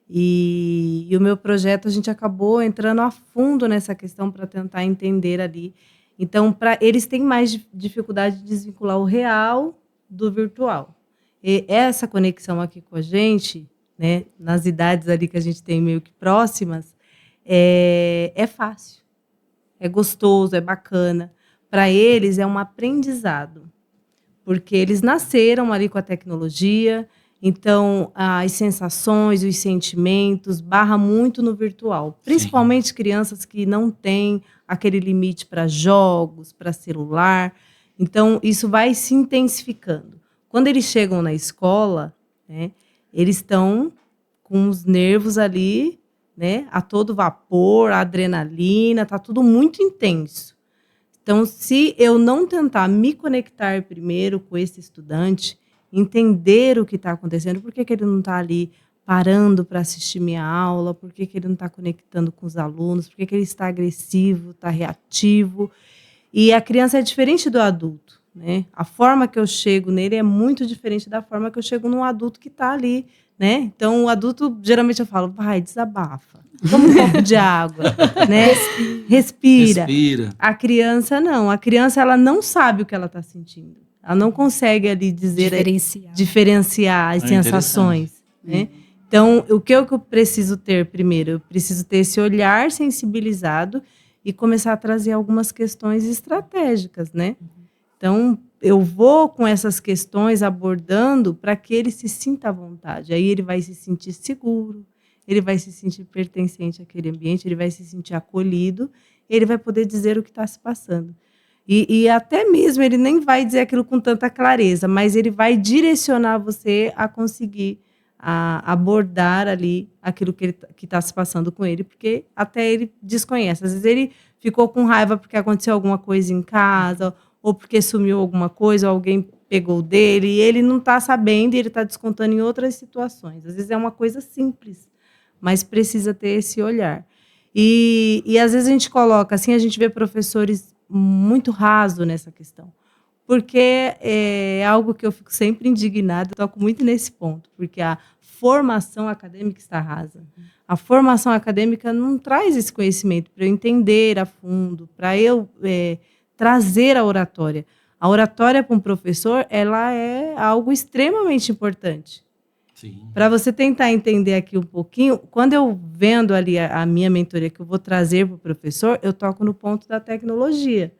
E o meu projeto, a gente acabou entrando a fundo nessa questão para tentar entender ali. Então, eles têm mais dificuldade de desvincular o real do virtual. E essa conexão aqui com a gente, né, nas idades ali que a gente tem meio que próximas, é fácil, é gostoso, é bacana. Para eles é um aprendizado, porque eles nasceram ali com a tecnologia, então as sensações, os sentimentos, barra muito no virtual. Principalmente crianças que não têm aquele limite para jogos, para celular. Então, isso vai se intensificando. Quando eles chegam na escola, né, eles estão com os nervos ali, né, a todo vapor, a adrenalina, está tudo muito intenso. Então, se eu não tentar me conectar primeiro com esse estudante, entender o que está acontecendo, por que ele não está ali parando para assistir minha aula, por que ele não está conectando com os alunos, por que ele está agressivo, está reativo. E a criança é diferente do adulto, né? A forma que eu chego nele é muito diferente da forma que eu chego num adulto que está ali, né? Então, o adulto, geralmente eu falo, vai, desabafa, toma um copo de água, né? Respira. A criança não. A criança, ela não sabe o que ela está sentindo. Ela não consegue ali dizer, diferenciar as sensações, né? Então, o que eu preciso ter primeiro? Eu preciso ter esse olhar sensibilizado e começar a trazer algumas questões estratégicas, né? Então, eu vou com essas questões abordando para que ele se sinta à vontade. Aí ele vai se sentir seguro, ele vai se sentir pertencente àquele ambiente, ele vai se sentir acolhido, ele vai poder dizer o que está se passando. E até mesmo ele nem vai dizer aquilo com tanta clareza, mas ele vai direcionar você a conseguir abordar ali aquilo que está se passando com ele, porque até ele desconhece. Às vezes ele ficou com raiva porque aconteceu alguma coisa em casa, ou porque sumiu alguma coisa, ou alguém pegou dele, e ele não está sabendo e ele está descontando em outras situações. Às vezes é uma coisa simples, mas precisa ter esse olhar. E às vezes a gente coloca, assim, a gente vê professores muito raso nessa questão, porque é algo que eu fico sempre indignada, eu toco muito nesse ponto, porque a formação acadêmica está rasa. A formação acadêmica não traz esse conhecimento para eu entender a fundo, para eu trazer a oratória. A oratória para um professor, ela é algo extremamente importante. Para você tentar entender aqui um pouquinho, quando eu vendo ali a minha mentoria que eu vou trazer para o professor, eu toco no ponto da tecnologia.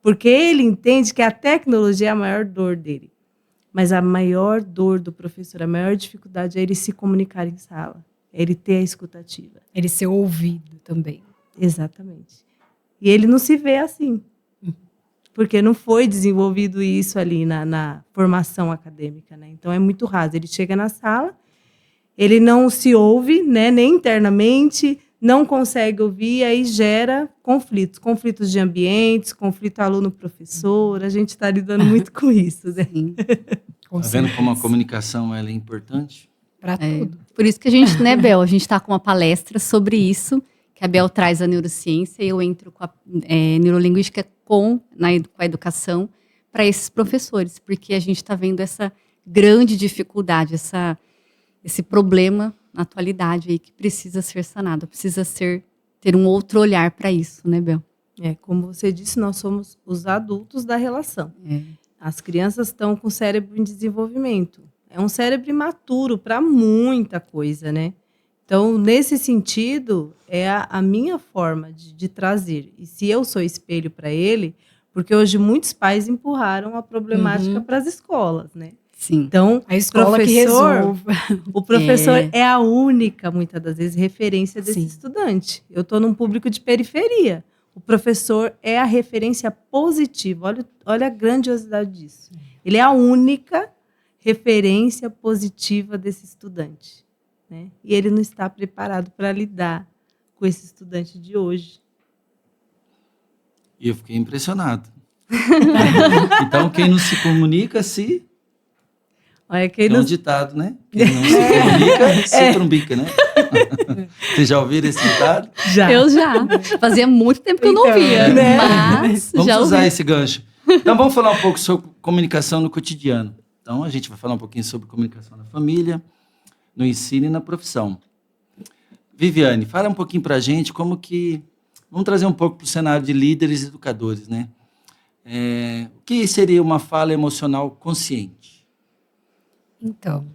Porque ele entende que a tecnologia é a maior dor dele. Mas a maior dor do professor, a maior dificuldade é ele se comunicar em sala. É ele ter a escutativa. Ele ser ouvido também. Exatamente. E ele não se vê assim. Porque não foi desenvolvido isso ali na formação acadêmica, né? Então é muito raso. Ele chega na sala, ele não se ouve, né, nem internamente, não consegue ouvir, aí gera conflitos de ambientes, conflito aluno-professor. A gente está lidando muito com isso, né? Tá vendo como a comunicação ela é importante? Para tudo. Por isso que a gente, né, Bel, a gente está com uma palestra sobre isso, que a Bel traz a neurociência e eu entro com a neurolinguística com a educação para esses professores, porque a gente está vendo essa grande dificuldade, esse problema na atualidade aí que precisa ser sanado, precisa ter um outro olhar para isso, né, Bel? Como você disse, nós somos os adultos da relação. As crianças estão com o cérebro em desenvolvimento. É um cérebro imaturo para muita coisa, né? Então, nesse sentido, é a minha forma de trazer. E se eu sou espelho para ele, porque hoje muitos pais empurraram a problemática para as escolas, né? Sim. Então, a escola que resolve. O professor é a única, muitas das vezes, referência desse estudante. Eu estou num público de periferia. O professor é a referência positiva. Olha a grandiosidade disso. Ele é a única referência positiva desse estudante. Né? E ele não está preparado para lidar com esse estudante de hoje. E eu fiquei impressionado. Então, quem não se comunica, Olha, é um ditado, né? Quem não se comunica, se trumbica, né? Vocês já ouviram esse ditado? Já. Eu já. Fazia muito tempo que eu não ouvia, né? Mas Vamos já usar ouvi. esse gancho. Então, vamos falar um pouco sobre comunicação no cotidiano. Então, a gente vai falar um pouquinho sobre comunicação na família, no ensino e na profissão. Viviane, fala um pouquinho para a gente como que... Vamos trazer um pouco para o cenário de líderes e educadores, né? O que seria uma fala emocional consciente? Então,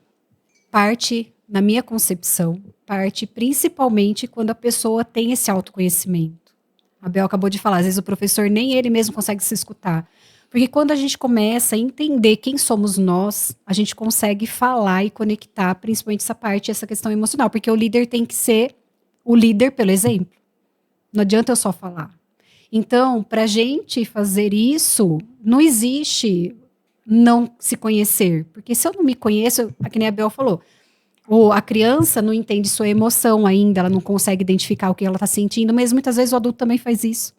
na minha concepção, parte principalmente quando a pessoa tem esse autoconhecimento. A Bel acabou de falar, às vezes o professor nem ele mesmo consegue se escutar. Porque quando a gente começa a entender quem somos nós, a gente consegue falar e conectar, principalmente essa questão emocional. Porque o líder tem que ser o líder pelo exemplo. Não adianta eu só falar. Então, para a gente fazer isso, não existe não se conhecer. Porque se eu não me conheço, que nem a Bel falou, a criança não entende sua emoção ainda, ela não consegue identificar o que ela está sentindo, mas muitas vezes o adulto também faz isso.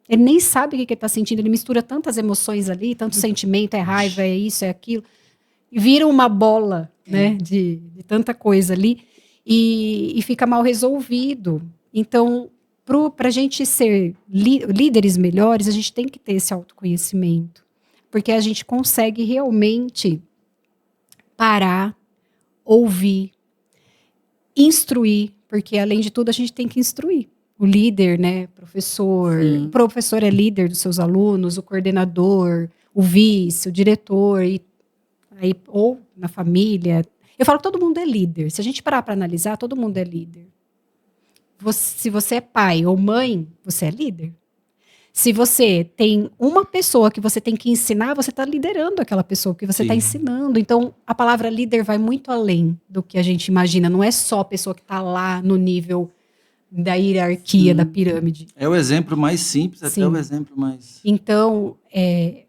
Ele nem sabe o que ele está sentindo, ele mistura tantas emoções ali, tanto sentimento, é raiva, é isso, é aquilo, e vira uma bola, né, de tanta coisa ali, e fica mal resolvido. Então, para a gente ser líderes melhores, a gente tem que ter esse autoconhecimento, porque a gente consegue realmente parar, ouvir, instruir, porque além de tudo a gente tem que instruir. O líder, né, professor, o professor é líder dos seus alunos, o coordenador, o vice, o diretor, ou na família. Eu falo que todo mundo é líder. Se a gente parar para analisar, todo mundo é líder. Se você é pai ou mãe, você é líder. Se você tem uma pessoa que você tem que ensinar, você está liderando aquela pessoa que você está Sim. ensinando. Então, a palavra líder vai muito além do que a gente imagina. Não é só a pessoa que está lá no nível da hierarquia, da pirâmide. É o exemplo mais simples, até Sim. o exemplo mais... Então,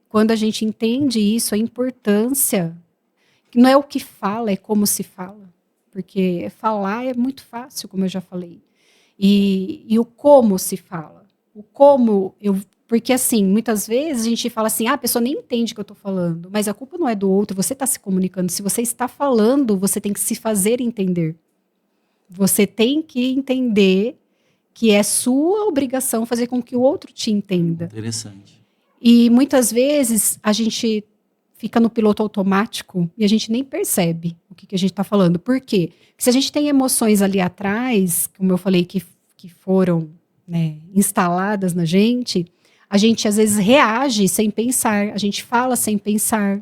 quando a gente entende isso, a importância, não é o que fala, é como se fala. Porque falar é muito fácil, como eu já falei. E o como se fala. O como porque assim, muitas vezes a gente fala assim, a pessoa nem entende o que eu estou falando, mas a culpa não é do outro, você está se comunicando. Se você está falando, você tem que se fazer entender. Você tem que entender que é sua obrigação fazer com que o outro te entenda. Interessante. E muitas vezes a gente fica no piloto automático e a gente nem percebe o que a gente está falando. Por quê? Porque se a gente tem emoções ali atrás, como eu falei, que foram, né, instaladas na gente, a gente às vezes reage sem pensar, a gente fala sem pensar.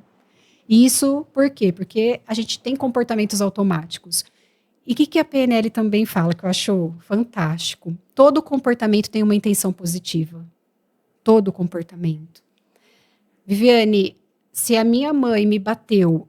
E isso por quê? Porque a gente tem comportamentos automáticos. E o que a PNL também fala, que eu acho fantástico? Todo comportamento tem uma intenção positiva. Todo comportamento. Viviane, se a minha mãe me bateu,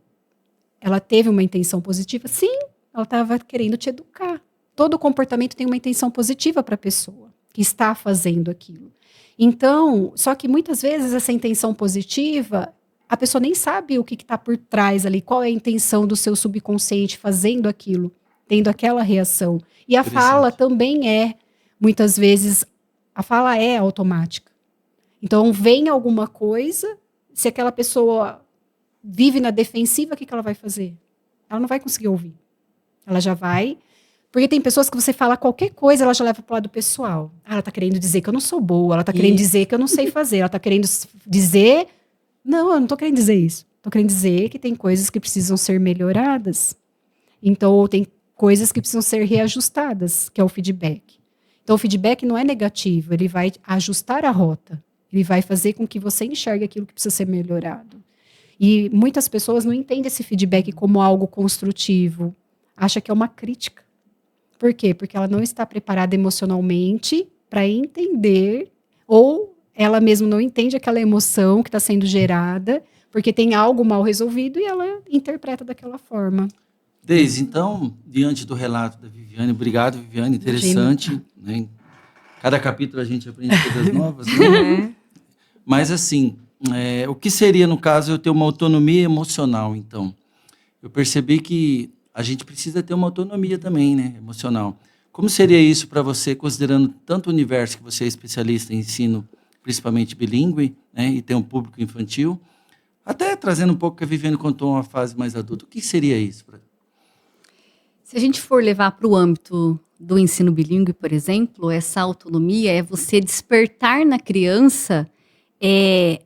ela teve uma intenção positiva? Sim, ela estava querendo te educar. Todo comportamento tem uma intenção positiva para a pessoa que está fazendo aquilo. Então, só que muitas vezes essa intenção positiva, a pessoa nem sabe o que está por trás ali, qual é a intenção do seu subconsciente fazendo aquilo, tendo aquela reação. E a fala também muitas vezes, a fala é automática. Então, vem alguma coisa, se aquela pessoa vive na defensiva, o que ela vai fazer? Ela não vai conseguir ouvir. Ela já vai... Porque tem pessoas que você fala qualquer coisa, ela já leva para o lado pessoal. Ela está querendo dizer que eu não sou boa, ela está querendo dizer que eu não sei fazer, ela está querendo dizer... Não, eu não estou querendo dizer isso. Estou querendo dizer que tem coisas que precisam ser melhoradas. Então, ou tem coisas que precisam ser reajustadas, que é o feedback. Então, o feedback não é negativo, ele vai ajustar a rota. Ele vai fazer com que você enxergue aquilo que precisa ser melhorado. E muitas pessoas não entendem esse feedback como algo construtivo. Acha que é uma crítica. Por quê? Porque ela não está preparada emocionalmente para entender, ou ela mesma não entende aquela emoção que está sendo gerada, porque tem algo mal resolvido e ela interpreta daquela forma. Deise, então, diante do relato da Viviane, obrigado, Viviane, interessante. Né? Cada capítulo a gente aprende coisas novas, né? Mas, assim, o que seria, no caso, eu ter uma autonomia emocional, então? Eu percebi que a gente precisa ter uma autonomia também, né, emocional. Como seria isso para você, considerando tanto o universo que você é especialista em ensino, principalmente bilíngue, né, e tem um público infantil, até trazendo um pouco que a Viviane contou uma fase mais adulta, o que seria isso? Se a gente for levar para o âmbito do ensino bilíngue, por exemplo, essa autonomia é você despertar na criança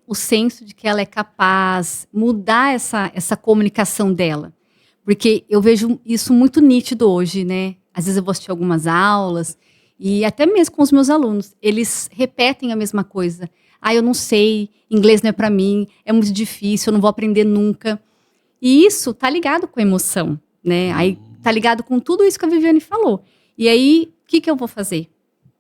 o senso de que ela é capaz, mudar essa comunicação dela. Porque eu vejo isso muito nítido hoje, né? Às vezes eu vou assistir algumas aulas, e até mesmo com os meus alunos, eles repetem a mesma coisa. Eu não sei, inglês não é para mim, é muito difícil, eu não vou aprender nunca. E isso tá ligado com a emoção, né? Aí tá ligado com tudo isso que a Viviane falou. E aí, o que eu vou fazer?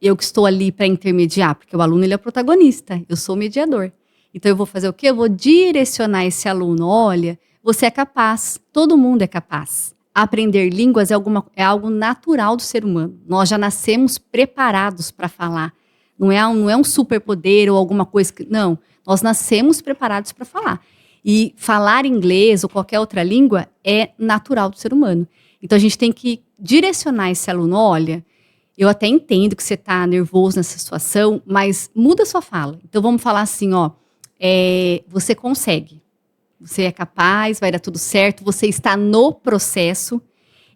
Eu que estou ali para intermediar, porque o aluno ele é o protagonista, eu sou o mediador. Então eu vou fazer o quê? Eu vou direcionar esse aluno, olha... Você é capaz, todo mundo é capaz. Aprender línguas é algo natural do ser humano. Nós já nascemos preparados para falar. Não é um superpoder ou alguma coisa que... Não, nós nascemos preparados para falar. E falar inglês ou qualquer outra língua é natural do ser humano. Então a gente tem que direcionar esse aluno, olha, eu até entendo que você está nervoso nessa situação, mas muda a sua fala. Então vamos falar assim, você consegue. Você é capaz, vai dar tudo certo, você está no processo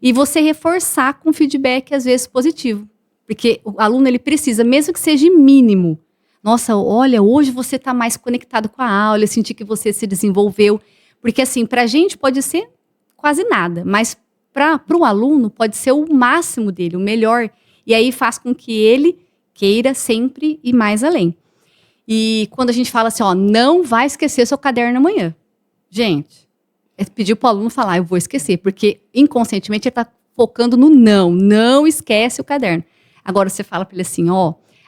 e você reforçar com feedback, às vezes, positivo. Porque o aluno, ele precisa, mesmo que seja mínimo. Nossa, olha, hoje você está mais conectado com a aula, eu senti que você se desenvolveu. Porque, assim, para a gente pode ser quase nada, mas para o aluno pode ser o máximo dele, o melhor. E aí faz com que ele queira sempre ir mais além. E quando a gente fala assim, não vai esquecer seu caderno amanhã. Gente, pediu para o aluno falar, eu vou esquecer, porque inconscientemente ele está focando no não esquece o caderno. Agora você fala para ele assim,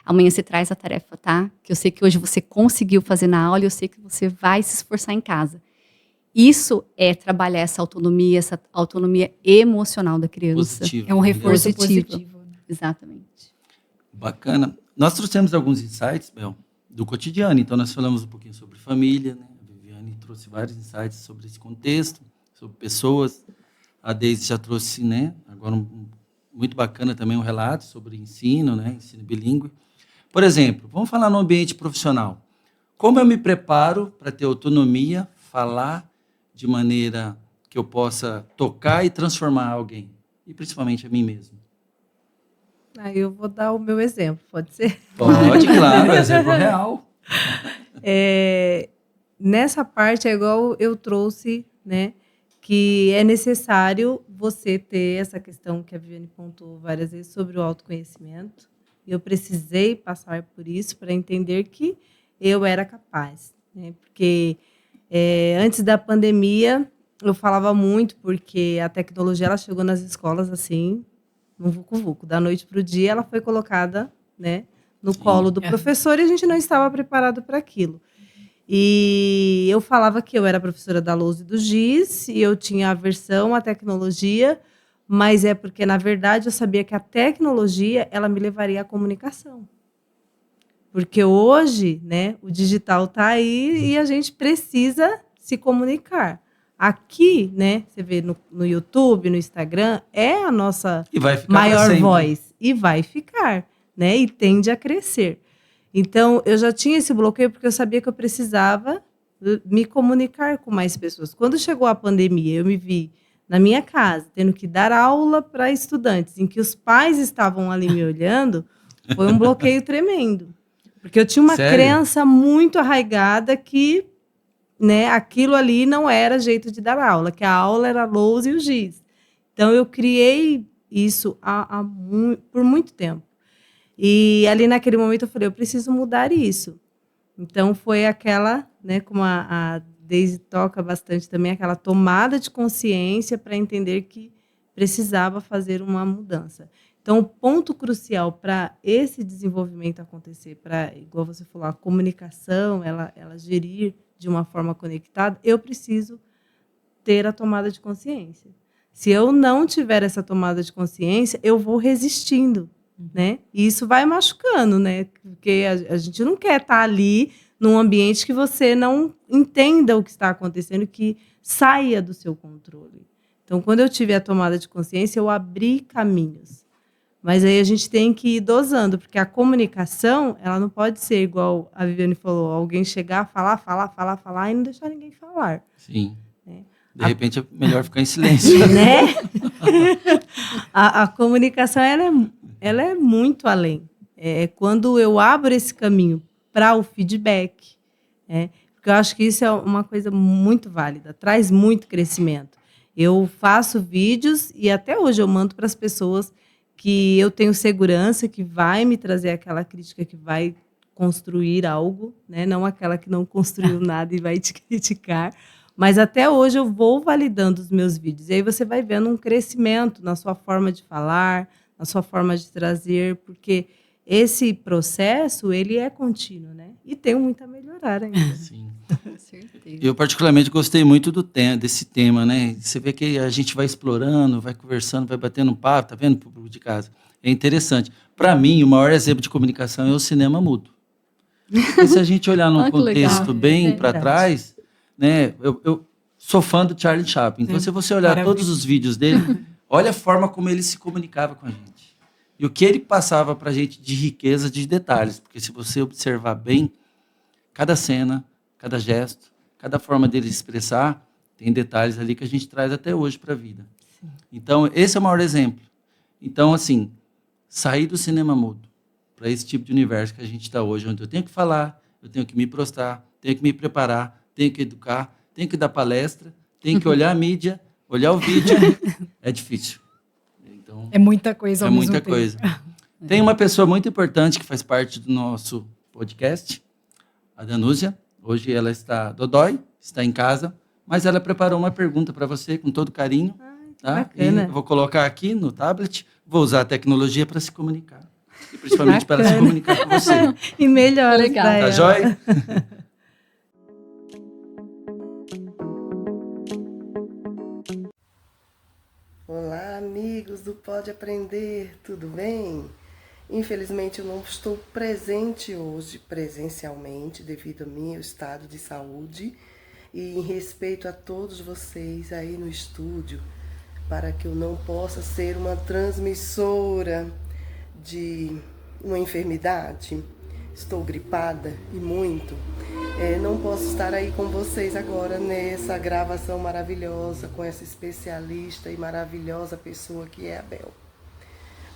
amanhã você traz a tarefa, tá? Que eu sei que hoje você conseguiu fazer na aula e eu sei que você vai se esforçar em casa. Isso é trabalhar essa autonomia emocional da criança. Positivo. É um reforço Positivo. positivo. Né? Exatamente. Bacana. Nós trouxemos alguns insights, Bel, do cotidiano. Então, nós falamos um pouquinho sobre família, né? A Viviane trouxe vários insights sobre esse contexto, sobre pessoas. A Deise já trouxe, né? Agora, muito bacana também um relato sobre ensino, né? Ensino bilíngue. Por exemplo, vamos falar no ambiente profissional. Como eu me preparo para ter autonomia, falar de maneira que eu possa tocar e transformar alguém, e principalmente a mim mesmo? Aí eu vou dar o meu exemplo, pode ser? Pode, claro, exemplo real. Nessa parte é igual eu trouxe, né? Que é necessário você ter essa questão que a Viviane pontuou várias vezes sobre o autoconhecimento. E eu precisei passar por isso para entender que eu era capaz, né? Porque antes da pandemia eu falava muito, porque a tecnologia ela chegou nas escolas assim, no vucu-vucu. Da noite para o dia ela foi colocada, né, no colo do professor e a gente não estava preparado para aquilo. E eu falava que eu era professora da Lousa e do Giz, e eu tinha aversão à tecnologia, mas é porque, na verdade, eu sabia que a tecnologia ela me levaria à comunicação. Porque hoje, né, o digital está aí e a gente precisa se comunicar. Aqui, né, você vê no YouTube, no Instagram, é a nossa E vai ficar maior pra sempre. voz. E vai ficar, né, e tende a crescer. Então, eu já tinha esse bloqueio porque eu sabia que eu precisava me comunicar com mais pessoas. Quando chegou a pandemia, eu me vi na minha casa, tendo que dar aula para estudantes, em que os pais estavam ali me olhando, foi um bloqueio tremendo. Porque eu tinha uma Sério? crença muito arraigada que, né, aquilo ali não era jeito de dar aula, que a aula era a lousa e o giz. Então, eu criei isso por muito tempo. E ali naquele momento eu falei, eu preciso mudar isso. Então foi aquela, né, como a Deise toca bastante também, aquela tomada de consciência para entender que precisava fazer uma mudança. Então o ponto crucial para esse desenvolvimento acontecer, para, igual você falou, a comunicação, ela gerir de uma forma conectada, eu preciso ter a tomada de consciência. Se eu não tiver essa tomada de consciência, eu vou resistindo. Né? E isso vai machucando, né? Porque a gente não quer estar ali num ambiente que você não entenda o que está acontecendo, que saia do seu controle. Então, quando eu tive a tomada de consciência, eu abri caminhos. Mas aí a gente tem que ir dosando, porque a comunicação, ela não pode ser igual a Viviane falou, alguém chegar, falar e não deixar ninguém falar. Sim. Né? De repente é melhor ficar em silêncio. Né? A comunicação, ela é muito além. É quando eu abro esse caminho para o feedback, porque eu acho que isso é uma coisa muito válida, traz muito crescimento. Eu faço vídeos e até hoje eu mando para as pessoas que eu tenho segurança, que vai me trazer aquela crítica que vai construir algo, né? Não aquela que não construiu nada e vai te criticar. Mas até hoje eu vou validando os meus vídeos. E aí você vai vendo um crescimento na sua forma de falar, na sua forma de trazer, porque esse processo, ele é contínuo, né? E tem muito a melhorar ainda. Sim. Com certeza. Eu particularmente gostei muito desse tema, né? Você vê que a gente vai explorando, vai conversando, vai batendo um papo, tá vendo, público de casa? É interessante. Para mim, o maior exemplo de comunicação é o cinema mudo. Porque se a gente olhar num Ah, que legal. contexto bem É para verdade. trás, né? Eu sou fã do Charlie Chaplin. Então, se você olhar Maravilha. todos os vídeos dele, olha a forma como ele se comunicava com a gente. E o que ele passava para a gente de riqueza de detalhes. Porque se você observar bem, cada cena, cada gesto, cada forma dele expressar, tem detalhes ali que a gente traz até hoje para a vida. Então, esse é o maior exemplo. Então, assim, sair do cinema mudo para esse tipo de universo que a gente está hoje, onde eu tenho que falar, eu tenho que me prostrar, tenho que me preparar, tenho que educar, tenho que dar palestra, tenho que olhar a mídia, olhar o vídeo, é difícil. Então, É muita coisa ao é mesmo muita tempo. coisa. Tem uma pessoa muito importante que faz parte do nosso podcast, a Danúzia. Hoje ela está dodói, está em casa, mas ela preparou uma pergunta para você com todo carinho. Tá? E bacana. eu vou colocar aqui no tablet, vou usar a tecnologia para se comunicar. E principalmente para ela se comunicar com você. E melhoras Legal. pra Tá ela. joia? Olá, amigos do Pode Aprender, tudo bem? Infelizmente eu não estou presente hoje presencialmente devido ao meu estado de saúde e em respeito a todos vocês aí no estúdio, para que eu não possa ser uma transmissora de uma enfermidade. Estou gripada e muito. Não posso estar aí com vocês agora nessa gravação maravilhosa com essa especialista e maravilhosa pessoa que é a Bel.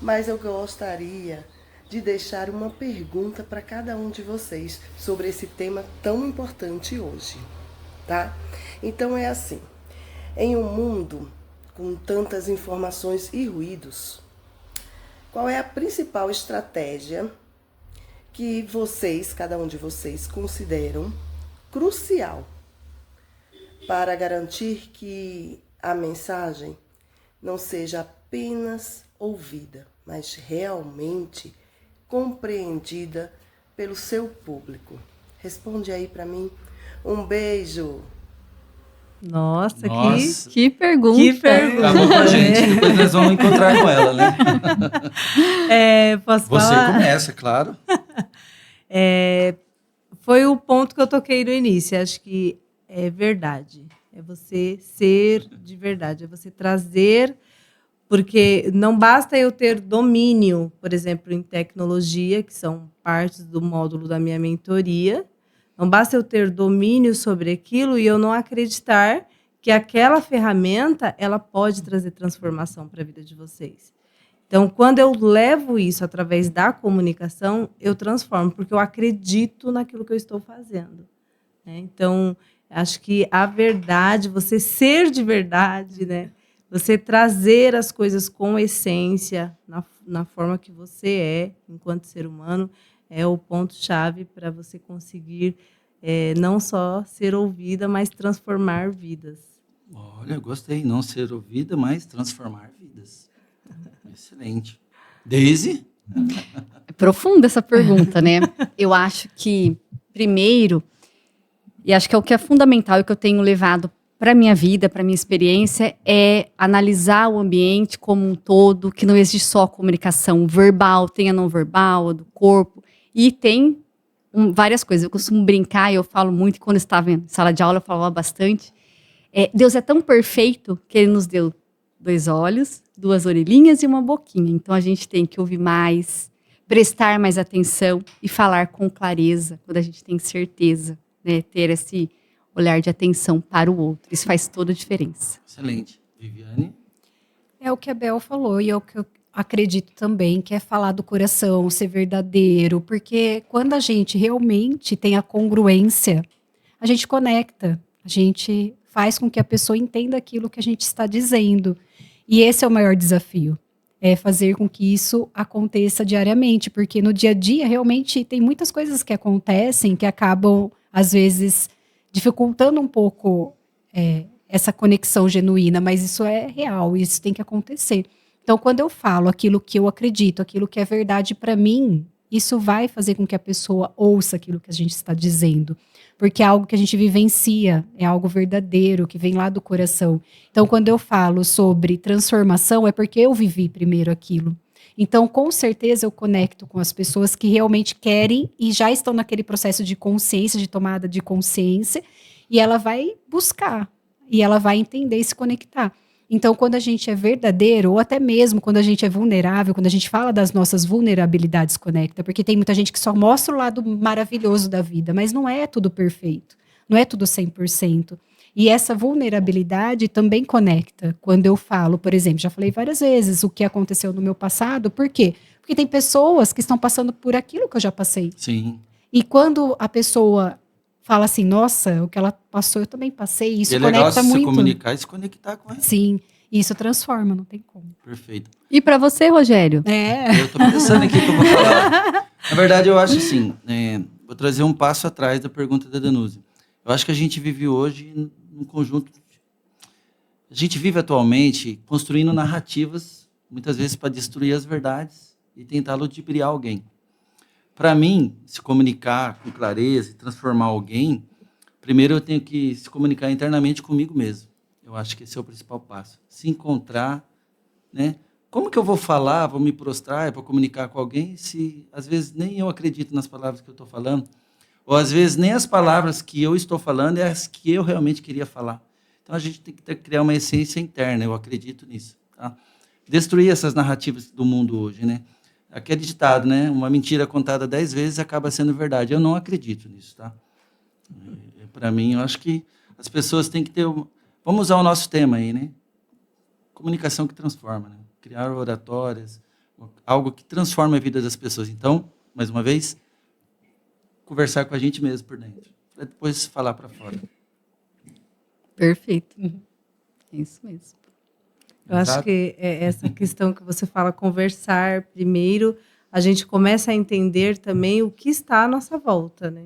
Mas eu gostaria de deixar uma pergunta para cada um de vocês sobre esse tema tão importante hoje, tá? Então é assim, em um mundo com tantas informações e ruídos, qual é a principal estratégia que vocês, cada um de vocês, consideram crucial para garantir que a mensagem não seja apenas ouvida, mas realmente compreendida pelo seu público? Responde aí para mim. Um beijo! Nossa, Nossa. Que pergunta. que pergunta. Acabou com a gente. Depois nós vamos encontrar com ela, né? Posso Você falar? começa, claro. Foi o ponto que eu toquei no início. Acho que é verdade. É você ser de verdade. É você trazer. Porque não basta eu ter domínio, por exemplo, em tecnologia, que são partes do módulo da minha mentoria. Não basta eu ter domínio sobre aquilo e eu não acreditar que aquela ferramenta ela pode trazer transformação para a vida de vocês. Então, quando eu levo isso através da comunicação, eu transformo, porque eu acredito naquilo que eu estou fazendo, né? Então, acho que a verdade, você ser de verdade, né? Você trazer as coisas com essência, na forma que você é, enquanto ser humano, é o ponto-chave para você conseguir não só ser ouvida, mas transformar vidas. Olha, gostei. Não ser ouvida, mas transformar vidas. Excelente. Daisy? É profunda essa pergunta, né? Eu acho que, primeiro, e acho que é o que é fundamental e o que eu tenho levado para a minha vida, para a minha experiência, é analisar o ambiente como um todo, que não existe só comunicação verbal, tem a não verbal, a do corpo, e tem várias coisas. Eu costumo brincar, e eu falo muito, quando eu estava em sala de aula, eu falava bastante. Deus é tão perfeito que Ele nos deu 2 olhos, 2 orelhinhas e uma boquinha. Então, a gente tem que ouvir mais, prestar mais atenção e falar com clareza, quando a gente tem certeza, né? Ter esse olhar de atenção para o outro. Isso faz toda a diferença. Excelente. Viviane? É o que a Bel falou e é o que eu acredito também, que é falar do coração, ser verdadeiro, porque quando a gente realmente tem a congruência, a gente conecta, a gente faz com que a pessoa entenda aquilo que a gente está dizendo. E esse é o maior desafio, é fazer com que isso aconteça diariamente, porque no dia a dia realmente tem muitas coisas que acontecem que acabam, às vezes, dificultando um pouco essa conexão genuína, mas isso é real, isso tem que acontecer. Então, quando eu falo aquilo que eu acredito, aquilo que é verdade para mim, isso vai fazer com que a pessoa ouça aquilo que a gente está dizendo, porque é algo que a gente vivencia, é algo verdadeiro, que vem lá do coração. Então, quando eu falo sobre transformação, é porque eu vivi primeiro aquilo. Então, com certeza, eu conecto com as pessoas que realmente querem e já estão naquele processo de consciência, de tomada de consciência, e ela vai buscar, e ela vai entender e se conectar. Então, quando a gente é verdadeiro, ou até mesmo quando a gente é vulnerável, quando a gente fala das nossas vulnerabilidades, conecta, porque tem muita gente que só mostra o lado maravilhoso da vida, mas não é tudo perfeito, não é tudo 100%. E essa vulnerabilidade também conecta. Quando eu falo, por exemplo, já falei várias vezes o que aconteceu no meu passado, por quê? Porque tem pessoas que estão passando por aquilo que eu já passei. Sim. E quando a pessoa fala assim, nossa, o que ela passou, eu também passei, isso E é legal conecta se muito. comunicar e se conectar com ela. Sim, isso transforma, não tem como. Perfeito. E para você, Rogério? Eu tô pensando aqui o que eu vou falar. Na verdade, eu acho assim, vou trazer um passo atrás da pergunta da Danusa. Eu acho que a gente vive hoje num conjunto... A gente vive atualmente construindo narrativas, muitas vezes para destruir as verdades e tentar ludibriar alguém. Para mim, se comunicar com clareza e transformar alguém, primeiro eu tenho que se comunicar internamente comigo mesmo. Eu acho que esse é o principal passo. Se encontrar, né? Como que eu vou falar, vou me prostrar, vou comunicar com alguém se às vezes nem eu acredito nas palavras que eu estou falando? Ou às vezes nem as palavras que eu estou falando é as que eu realmente queria falar. Então a gente tem que criar uma essência interna, eu acredito nisso. Tá? Destruir essas narrativas do mundo hoje, né? Aquele ditado, né? Uma mentira contada 10 vezes acaba sendo verdade. Eu não acredito nisso, tá? Para mim, eu acho que as pessoas têm que ter... Vamos usar o nosso tema aí, né? Comunicação que transforma, né? Criar oratórias, algo que transforma a vida das pessoas. Então, mais uma vez, conversar com a gente mesmo por dentro, para depois falar para fora. Perfeito. É isso mesmo. Eu acho que essa questão que você fala, conversar primeiro, a gente começa a entender também o que está à nossa volta, né?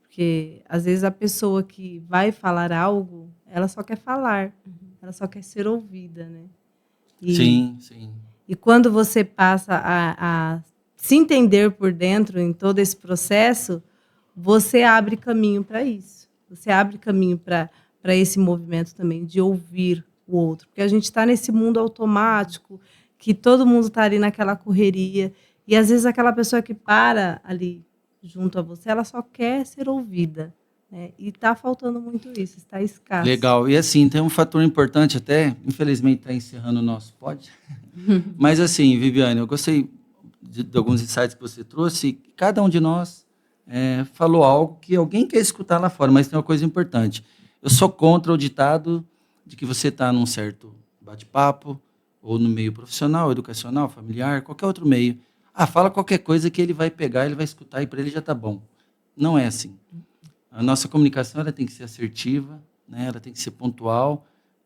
Porque, às vezes, a pessoa que vai falar algo, ela só quer falar, ela só quer ser ouvida, né? Sim, sim. E quando você passa a se entender por dentro em todo esse processo, você abre caminho para isso. Você abre caminho para esse movimento também de ouvir o outro. Porque a gente está nesse mundo automático, que todo mundo está ali naquela correria. E, às vezes, aquela pessoa que para ali junto a você, ela só quer ser ouvida. Né? E está faltando muito isso, está escasso. Legal. E assim, tem um fator importante até, infelizmente está encerrando o nosso pod. Mas assim, Viviane, eu gostei de alguns insights que você trouxe. Cada um de nós falou algo que alguém quer escutar lá fora, mas tem uma coisa importante. Eu sou contra o ditado de que você está num certo bate-papo, ou no meio profissional, educacional, familiar, qualquer outro meio. Fala qualquer coisa que ele vai pegar, ele vai escutar e para ele já está bom. Não é assim. A nossa comunicação ela tem que ser assertiva, né? Ela tem que ser pontual,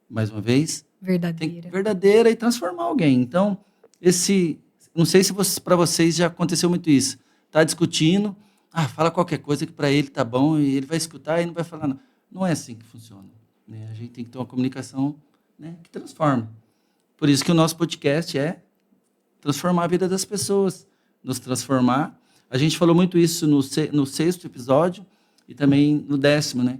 mais uma vez. Verdadeira e transformar alguém. Então, não sei se para vocês já aconteceu muito isso. Está discutindo, fala qualquer coisa que para ele está bom e ele vai escutar e não vai falar nada. Não é assim que funciona. Né? A gente tem que ter uma comunicação, né, que transforma. Por isso que o nosso podcast é transformar a vida das pessoas, nos transformar. A gente falou muito isso no 6º episódio e também no 10º, né?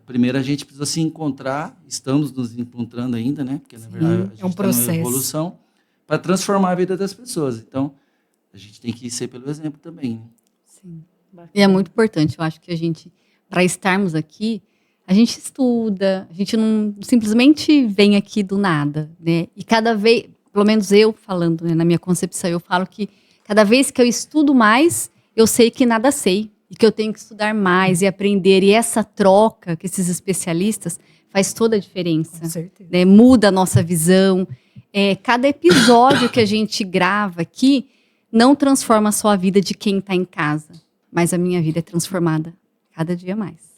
Primeiro a gente precisa se encontrar, estamos nos encontrando ainda, né? Porque na verdade a gente é um processo. Tá numa evolução para transformar a vida das pessoas. Então, a gente tem que ser pelo exemplo também. Né? Sim. E é muito importante, eu acho que a gente, para estarmos aqui, a gente estuda, a gente não simplesmente vem aqui do nada, né? E cada vez, pelo menos eu falando, né, na minha concepção, eu falo que cada vez que eu estudo mais, eu sei que nada sei. E que eu tenho que estudar mais e aprender. E essa troca com esses especialistas faz toda a diferença. Com certeza. Né? Muda a nossa visão. Cada episódio que a gente grava aqui não transforma só a vida de quem está em casa. Mas a minha vida é transformada cada dia mais.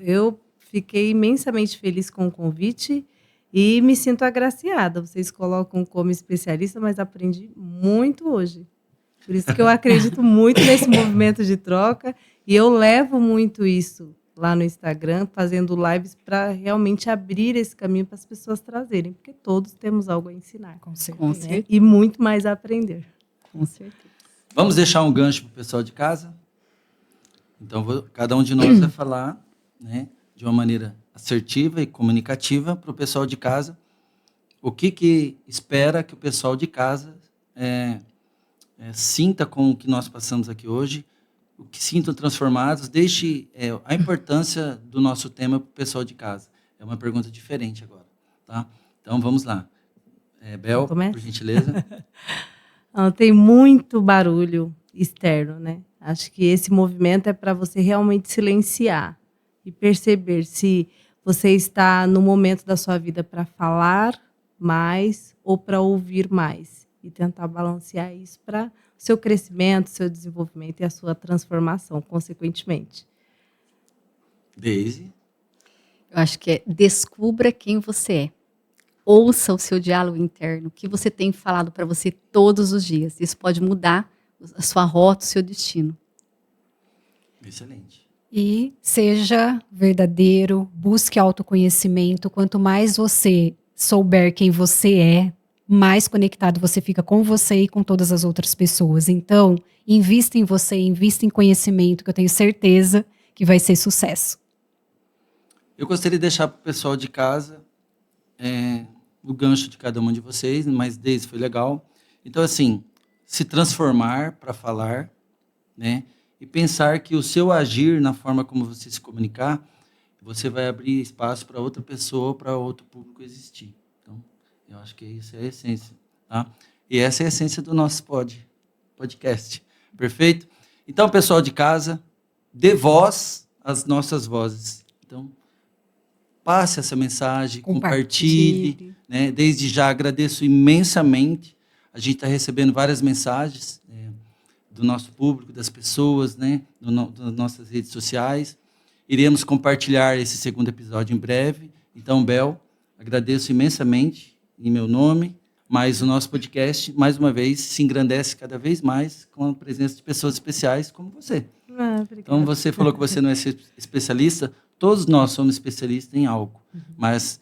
Eu fiquei imensamente feliz com o convite e me sinto agraciada. Vocês colocam como especialista, mas aprendi muito hoje. Por isso que eu acredito muito nesse movimento de troca e eu levo muito isso lá no Instagram, fazendo lives para realmente abrir esse caminho para as pessoas trazerem, porque todos temos algo a ensinar. Com certeza. Né? E muito mais a aprender. Com certeza. Vamos deixar um gancho para o pessoal de casa? Então, cada um de nós vai falar, né, de uma maneira assertiva e comunicativa para o pessoal de casa o que espera que o pessoal de casa sinta com o que nós passamos aqui hoje, o que sintam transformados, deixe a importância do nosso tema para o pessoal de casa. É uma pergunta diferente agora. Tá? Então, vamos lá. Bel, por gentileza. Tem muito barulho externo, né? Acho que esse movimento é para você realmente silenciar e perceber se você está no momento da sua vida para falar mais ou para ouvir mais. E tentar balancear isso para o seu crescimento, seu desenvolvimento e a sua transformação, consequentemente. Daisy? Eu acho que descubra quem você é. Ouça o seu diálogo interno, o que você tem falado para você todos os dias. Isso pode mudar a sua rota, o seu destino. Excelente. E seja verdadeiro, busque autoconhecimento. Quanto mais você souber quem você é, mais conectado você fica com você e com todas as outras pessoas. Então, invista em você, invista em conhecimento, que eu tenho certeza que vai ser sucesso. Eu gostaria de deixar para o pessoal de casa o gancho de cada um de vocês, mas desde foi legal. Então, assim, se transformar para falar, né? E pensar que o seu agir, na forma como você se comunicar, você vai abrir espaço para outra pessoa, para outro público existir. Então, eu acho que isso é a essência. Tá? E essa é a essência do nosso podcast. Perfeito? Então, pessoal de casa, dê voz às nossas vozes. Então, passe essa mensagem, compartilhe. Né? Desde já agradeço imensamente. A gente está recebendo várias mensagens do nosso público, das pessoas, né? Das nossas redes sociais. Iremos compartilhar esse segundo episódio em breve. Então, Bel, agradeço imensamente em meu nome, mas o nosso podcast, mais uma vez, se engrandece cada vez mais com a presença de pessoas especiais como você. Então, você falou que você não é especialista, todos nós somos especialistas em algo, mas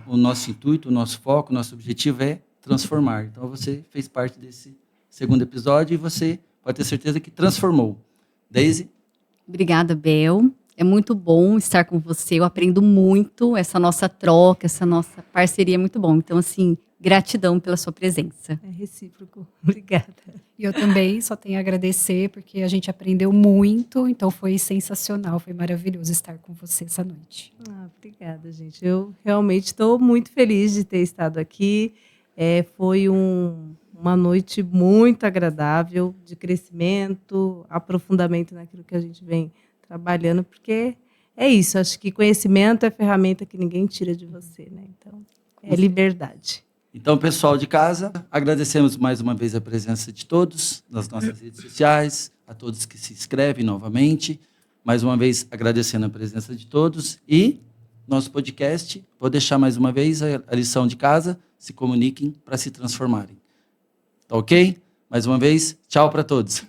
o nosso intuito, o nosso foco, o nosso objetivo é transformar. Então, você fez parte desse segundo episódio e você pode ter certeza que transformou. Daisy? Obrigada, Bel. É muito bom estar com você. Eu aprendo muito. Essa nossa troca, essa nossa parceria é muito bom. Então, assim, gratidão pela sua presença. É recíproco. Obrigada. E eu também só tenho a agradecer, porque a gente aprendeu muito, então foi sensacional, foi maravilhoso estar com você essa noite. Obrigada, gente. Eu realmente estou muito feliz de ter estado aqui. Foi uma noite muito agradável, de crescimento, aprofundamento naquilo que a gente vem trabalhando, porque é isso, acho que conhecimento é ferramenta que ninguém tira de você, né? Então, é liberdade. Então, pessoal de casa, agradecemos mais uma vez a presença de todos nas nossas redes sociais, a todos que se inscrevem novamente, mais uma vez agradecendo a presença de todos e nosso podcast, vou deixar mais uma vez a lição de casa, se comuniquem para se transformarem. Tá ok? Mais uma vez, tchau para todos.